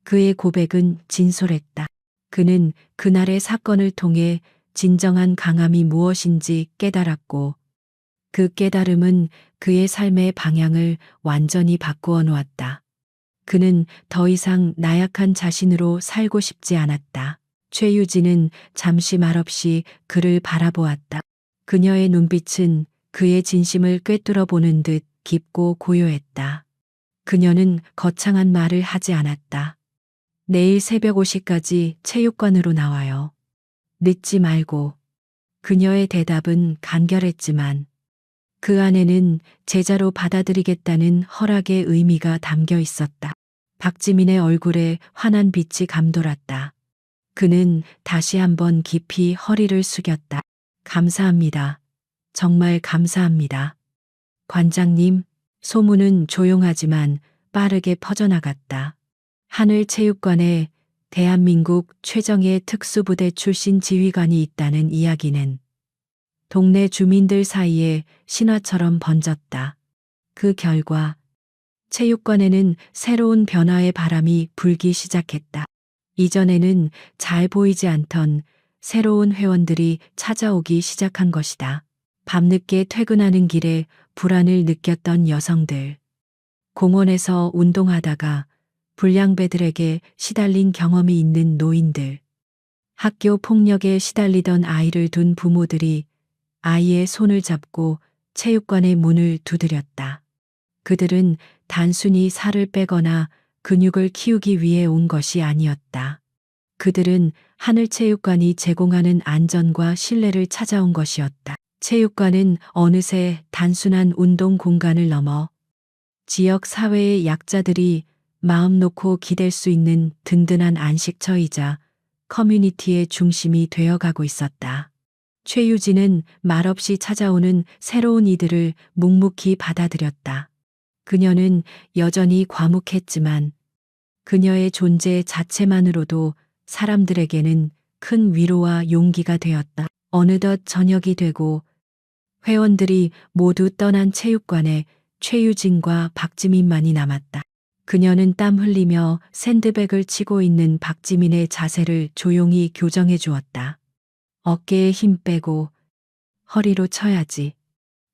그의 고백은 진솔했다. 그는 그날의 사건을 통해 진정한 강함이 무엇인지 깨달았고 그 깨달음은 그의 삶의 방향을 완전히 바꾸어 놓았다. 그는 더 이상 나약한 자신으로 살고 싶지 않았다. 최유진은 잠시 말없이 그를 바라보았다. 그녀의 눈빛은 그의 진심을 꿰뚫어 보는 듯 깊고 고요했다. 그녀는 거창한 말을 하지 않았다. 내일 새벽 5시까지 체육관으로 나와요. 늦지 말고. 그녀의 대답은 간결했지만 그 안에는 제자로 받아들이겠다는 허락의 의미가 담겨 있었다. 박지민의 얼굴에 환한 빛이 감돌았다. 그는 다시 한번 깊이 허리를 숙였다. 감사합니다. 정말 감사합니다. 관장님, 소문은 조용하지만 빠르게 퍼져나갔다. 하늘 체육관에 대한민국 최정예 특수부대 출신 지휘관이 있다는 이야기는 동네 주민들 사이에 신화처럼 번졌다. 그 결과 체육관에는 새로운 변화의 바람이 불기 시작했다. 이전에는 잘 보이지 않던 새로운 회원들이 찾아오기 시작한 것이다. 밤늦게 퇴근하는 길에 불안을 느꼈던 여성들, 공원에서 운동하다가 불량배들에게 시달린 경험이 있는 노인들, 학교 폭력에 시달리던 아이를 둔 부모들이 아이의 손을 잡고 체육관의 문을 두드렸다. 그들은 단순히 살을 빼거나 근육을 키우기 위해 온 것이 아니었다. 그들은 하늘체육관이 제공하는 안전과 신뢰를 찾아온 것이었다. 체육관은 어느새 단순한 운동 공간을 넘어 지역 사회의 약자들이 마음 놓고 기댈 수 있는 든든한 안식처이자 커뮤니티의 중심이 되어가고 있었다. 최유진은 말없이 찾아오는 새로운 이들을 묵묵히 받아들였다. 그녀는 여전히 과묵했지만 그녀의 존재 자체만으로도 사람들에게는 큰 위로와 용기가 되었다. 어느덧 저녁이 되고 회원들이 모두 떠난 체육관에 최유진과 박지민만이 남았다. 그녀는 땀 흘리며 샌드백을 치고 있는 박지민의 자세를 조용히 교정해 주었다. 어깨에 힘 빼고 허리로 쳐야지.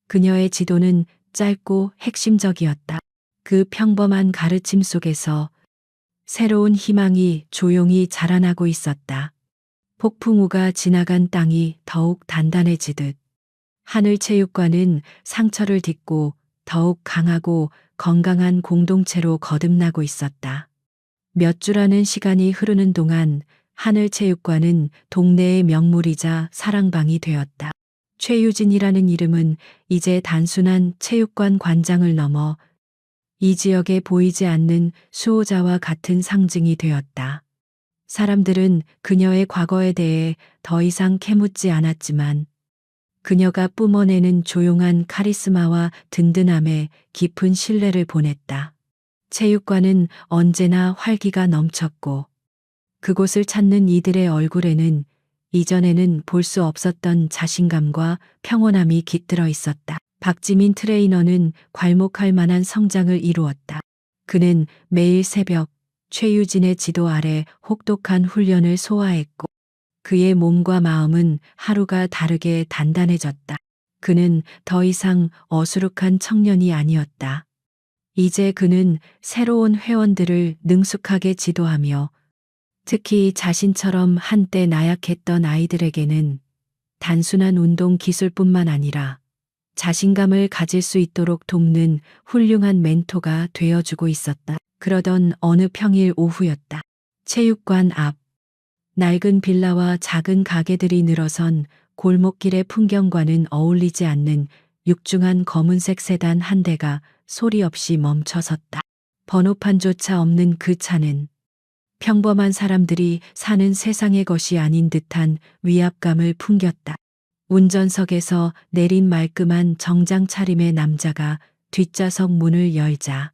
그녀의 지도는 짧고 핵심적이었다. 그 평범한 가르침 속에서 새로운 희망이 조용히 자라나고 있었다. 폭풍우가 지나간 땅이 더욱 단단해지듯 하늘체육관은 상처를 딛고 더욱 강하고 건강한 공동체로 거듭나고 있었다. 몇 주라는 시간이 흐르는 동안 하늘체육관은 동네의 명물이자 사랑방이 되었다. 최유진이라는 이름은 이제 단순한 체육관 관장을 넘어 이 지역에 보이지 않는 수호자와 같은 상징이 되었다. 사람들은 그녀의 과거에 대해 더 이상 캐묻지 않았지만 그녀가 뿜어내는 조용한 카리스마와 든든함에 깊은 신뢰를 보냈다. 체육관은 언제나 활기가 넘쳤고 그곳을 찾는 이들의 얼굴에는 이전에는 볼 수 없었던 자신감과 평온함이 깃들어 있었다. 박지민 트레이너는 괄목할 만한 성장을 이루었다. 그는 매일 새벽 최유진의 지도 아래 혹독한 훈련을 소화했고 그의 몸과 마음은 하루가 다르게 단단해졌다. 그는 더 이상 어수룩한 청년이 아니었다. 이제 그는 새로운 회원들을 능숙하게 지도하며 특히 자신처럼 한때 나약했던 아이들에게는 단순한 운동 기술뿐만 아니라 자신감을 가질 수 있도록 돕는 훌륭한 멘토가 되어주고 있었다. 그러던 어느 평일 오후였다. 체육관 앞 낡은 빌라와 작은 가게들이 늘어선 골목길의 풍경과는 어울리지 않는 육중한 검은색 세단 한 대가 소리 없이 멈춰섰다. 번호판조차 없는 그 차는 평범한 사람들이 사는 세상의 것이 아닌 듯한 위압감을 풍겼다. 운전석에서 내린 말끔한 정장 차림의 남자가 뒷좌석 문을 열자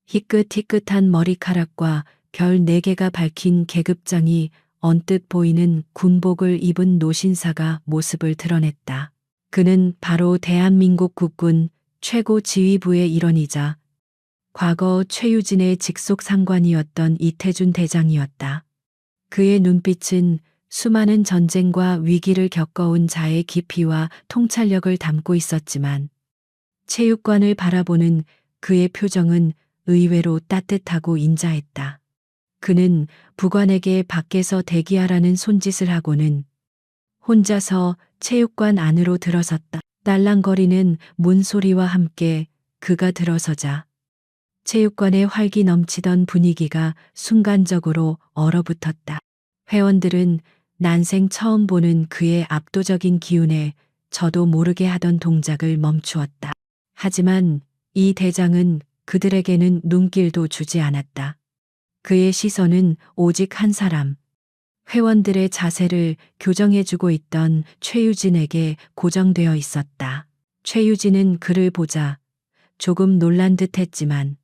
희끗희끗한 머리카락과 별 4개가 밝힌 계급장이 언뜻 보이는 군복을 입은 노신사가 모습을 드러냈다. 그는 바로 대한민국 국군 최고 지휘부의 일원이자 과거 최유진의 직속 상관이었던 이태준 대장이었다. 그의 눈빛은 수많은 전쟁과 위기를 겪어온 자의 깊이와 통찰력을 담고 있었지만 체육관을 바라보는 그의 표정은 의외로 따뜻하고 인자했다. 그는 부관에게 밖에서 대기하라는 손짓을 하고는 혼자서 체육관 안으로 들어섰다. 딸랑거리는 문소리와 함께 그가 들어서자 체육관의 활기 넘치던 분위기가 순간적으로 얼어붙었다. 회원들은 난생 처음 보는 그의 압도적인 기운에 저도 모르게 하던 동작을 멈추었다. 하지만 이 대장은 그들에게는 눈길도 주지 않았다. 그의 시선은 오직 한 사람, 회원들의 자세를 교정해주고 있던 최유진에게 고정되어 있었다. 최유진은 그를 보자 조금 놀란 듯 했지만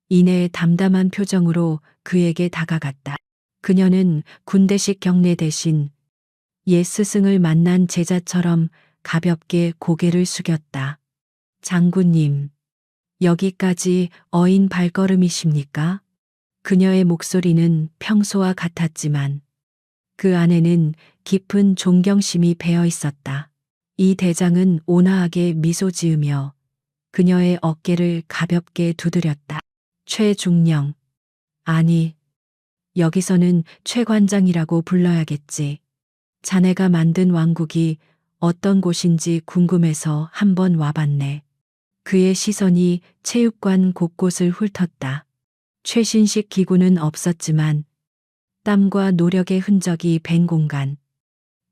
이내 담담한 표정으로 그에게 다가갔다. 그녀는 군대식 경례 대신 옛 스승을 만난 제자처럼 가볍게 고개를 숙였다. 장군님, 여기까지 어인 발걸음이십니까? 그녀의 목소리는 평소와 같았지만 그 안에는 깊은 존경심이 배어 있었다. 이 대장은 온화하게 미소 지으며 그녀의 어깨를 가볍게 두드렸다. 최중령. 아니, 여기서는 최관장이라고 불러야겠지. 자네가 만든 왕국이 어떤 곳인지 궁금해서 한번 와봤네. 그의 시선이 체육관 곳곳을 훑었다. 최신식 기구는 없었지만 땀과 노력의 흔적이 밴 공간,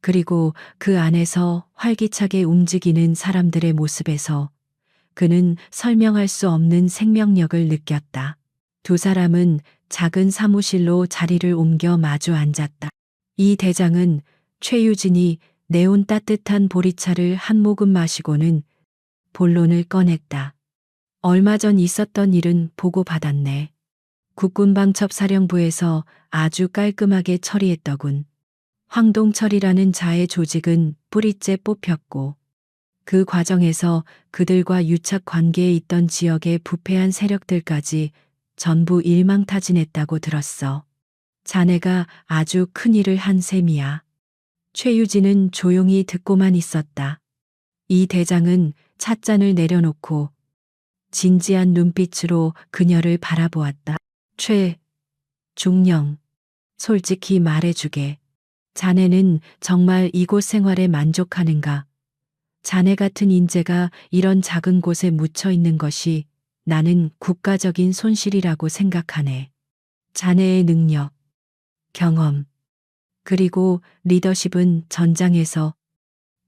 그리고 그 안에서 활기차게 움직이는 사람들의 모습에서 그는 설명할 수 없는 생명력을 느꼈다. 두 사람은 작은 사무실로 자리를 옮겨 마주 앉았다. 이 대장은 최유진이 내온 따뜻한 보리차를 한 모금 마시고는 본론을 꺼냈다. 얼마 전 있었던 일은 보고받았네. 국군방첩사령부에서 아주 깔끔하게 처리했더군. 황동철이라는 자의 조직은 뿌리째 뽑혔고 그 과정에서 그들과 유착 관계에 있던 지역의 부패한 세력들까지 전부 일망타진했다고 들었어. 자네가 아주 큰 일을 한 셈이야. 최유진은 조용히 듣고만 있었다. 이 대장은 찻잔을 내려놓고 진지한 눈빛으로 그녀를 바라보았다. 중령, 솔직히 말해주게. 자네는 정말 이곳 생활에 만족하는가? 자네 같은 인재가 이런 작은 곳에 묻혀 있는 것이 나는 국가적인 손실이라고 생각하네. 자네의 능력, 경험, 그리고 리더십은 전장에서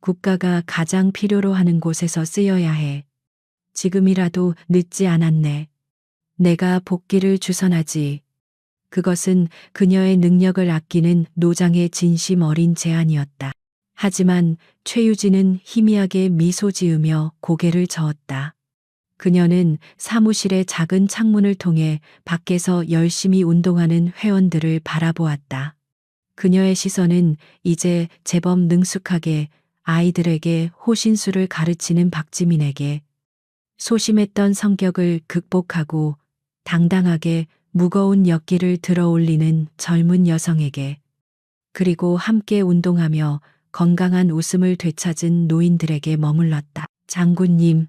국가가 가장 필요로 하는 곳에서 쓰여야 해. 지금이라도 늦지 않았네. 내가 복귀를 주선하지. 그것은 그녀의 능력을 아끼는 노장의 진심 어린 제안이었다. 하지만 최유진은 희미하게 미소 지으며 고개를 저었다. 그녀는 사무실의 작은 창문을 통해 밖에서 열심히 운동하는 회원들을 바라보았다. 그녀의 시선은 이제 제법 능숙하게 아이들에게 호신술을 가르치는 박지민에게, 소심했던 성격을 극복하고 당당하게 무거운 역기를 들어 올리는 젊은 여성에게, 그리고 함께 운동하며 건강한 웃음을 되찾은 노인들에게 머물렀다. 장군님.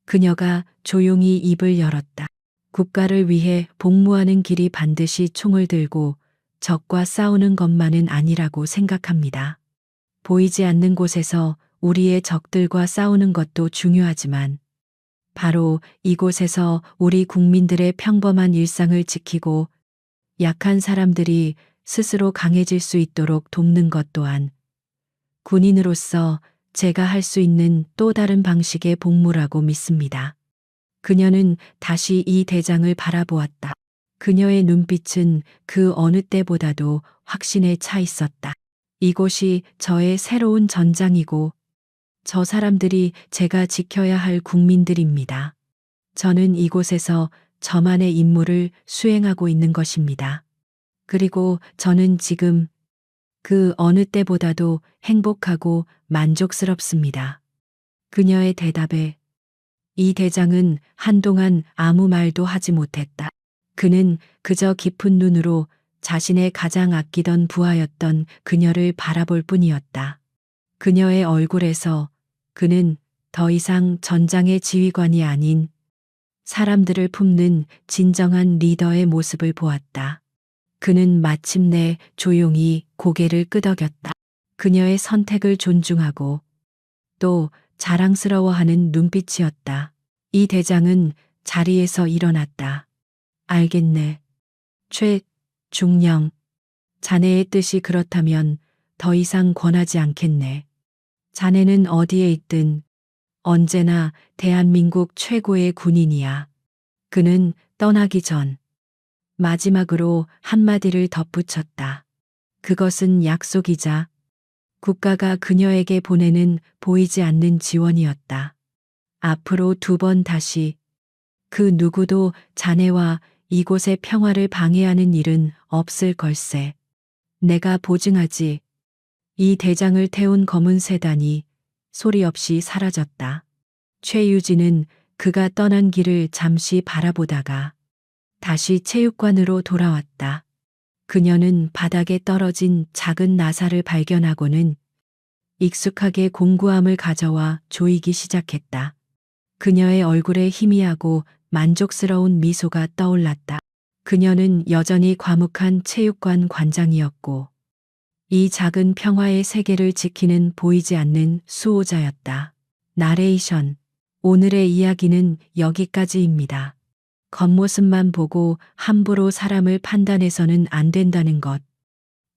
그녀가 조용히 입을 열었다. 국가를 위해 복무하는 길이 반드시 총을 들고 적과 싸우는 것만은 아니라고 생각합니다. 보이지 않는 곳에서 우리의 적들과 싸우는 것도 중요하지만 바로 이곳에서 우리 국민들의 평범한 일상을 지키고 약한 사람들이 스스로 강해질 수 있도록 돕는 것 또한 군인으로서 제가 할 수 있는 또 다른 방식의 복무라고 믿습니다. 그녀는 다시 이 대장을 바라보았다. 그녀의 눈빛은 그 어느 때보다도 확신에 차 있었다. 이곳이 저의 새로운 전장이고 저 사람들이 제가 지켜야 할 국민들입니다. 저는 이곳에서 저만의 임무를 수행하고 있는 것입니다. 그리고 저는 지금 그 어느 때보다도 행복하고 만족스럽습니다. 그녀의 대답에 이 대장은 한동안 아무 말도 하지 못했다. 그는 그저 깊은 눈으로 자신의 가장 아끼던 부하였던 그녀를 바라볼 뿐이었다. 그녀의 얼굴에서 그는 더 이상 전장의 지휘관이 아닌 사람들을 품는 진정한 리더의 모습을 보았다. 그는 마침내 조용히 고개를 끄덕였다. 그녀의 선택을 존중하고 또 자랑스러워하는 눈빛이었다. 이 대장은 자리에서 일어났다. 알겠네. 중령. 자네의 뜻이 그렇다면 더 이상 권하지 않겠네. 자네는 어디에 있든 언제나 대한민국 최고의 군인이야. 그는 떠나기 전 마지막으로 한마디를 덧붙였다. 그것은 약속이자 국가가 그녀에게 보내는 보이지 않는 지원이었다. 앞으로 2번 다시 그 누구도 자네와 이곳의 평화를 방해하는 일은 없을 걸세. 내가 보증하지. 이 대장을 태운 검은 세단이 소리 없이 사라졌다. 최유진은 그가 떠난 길을 잠시 바라보다가 다시 체육관으로 돌아왔다. 그녀는 바닥에 떨어진 작은 나사를 발견하고는 익숙하게 공구함을 가져와 조이기 시작했다. 그녀의 얼굴에 희미하고 만족스러운 미소가 떠올랐다. 그녀는 여전히 과묵한 체육관 관장이었고 이 작은 평화의 세계를 지키는 보이지 않는 수호자였다. 나레이션. 오늘의 이야기는 여기까지입니다. 겉모습만 보고 함부로 사람을 판단해서는 안 된다는 것.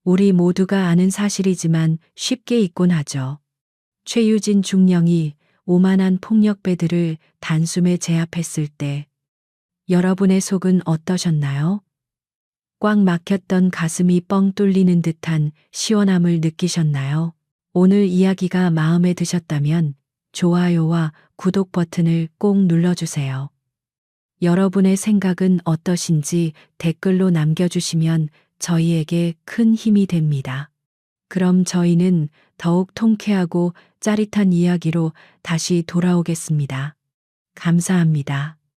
우리 모두가 아는 사실이지만 쉽게 잊곤 하죠. 최유진 중령이 오만한 폭력배들을 단숨에 제압했을 때 여러분의 속은 어떠셨나요? 꽉 막혔던 가슴이 뻥 뚫리는 듯한 시원함을 느끼셨나요? 오늘 이야기가 마음에 드셨다면 좋아요와 구독 버튼을 꼭 눌러주세요. 여러분의 생각은 어떠신지 댓글로 남겨주시면 저희에게 큰 힘이 됩니다. 그럼 저희는 더욱 통쾌하고 짜릿한 이야기로 다시 돌아오겠습니다. 감사합니다.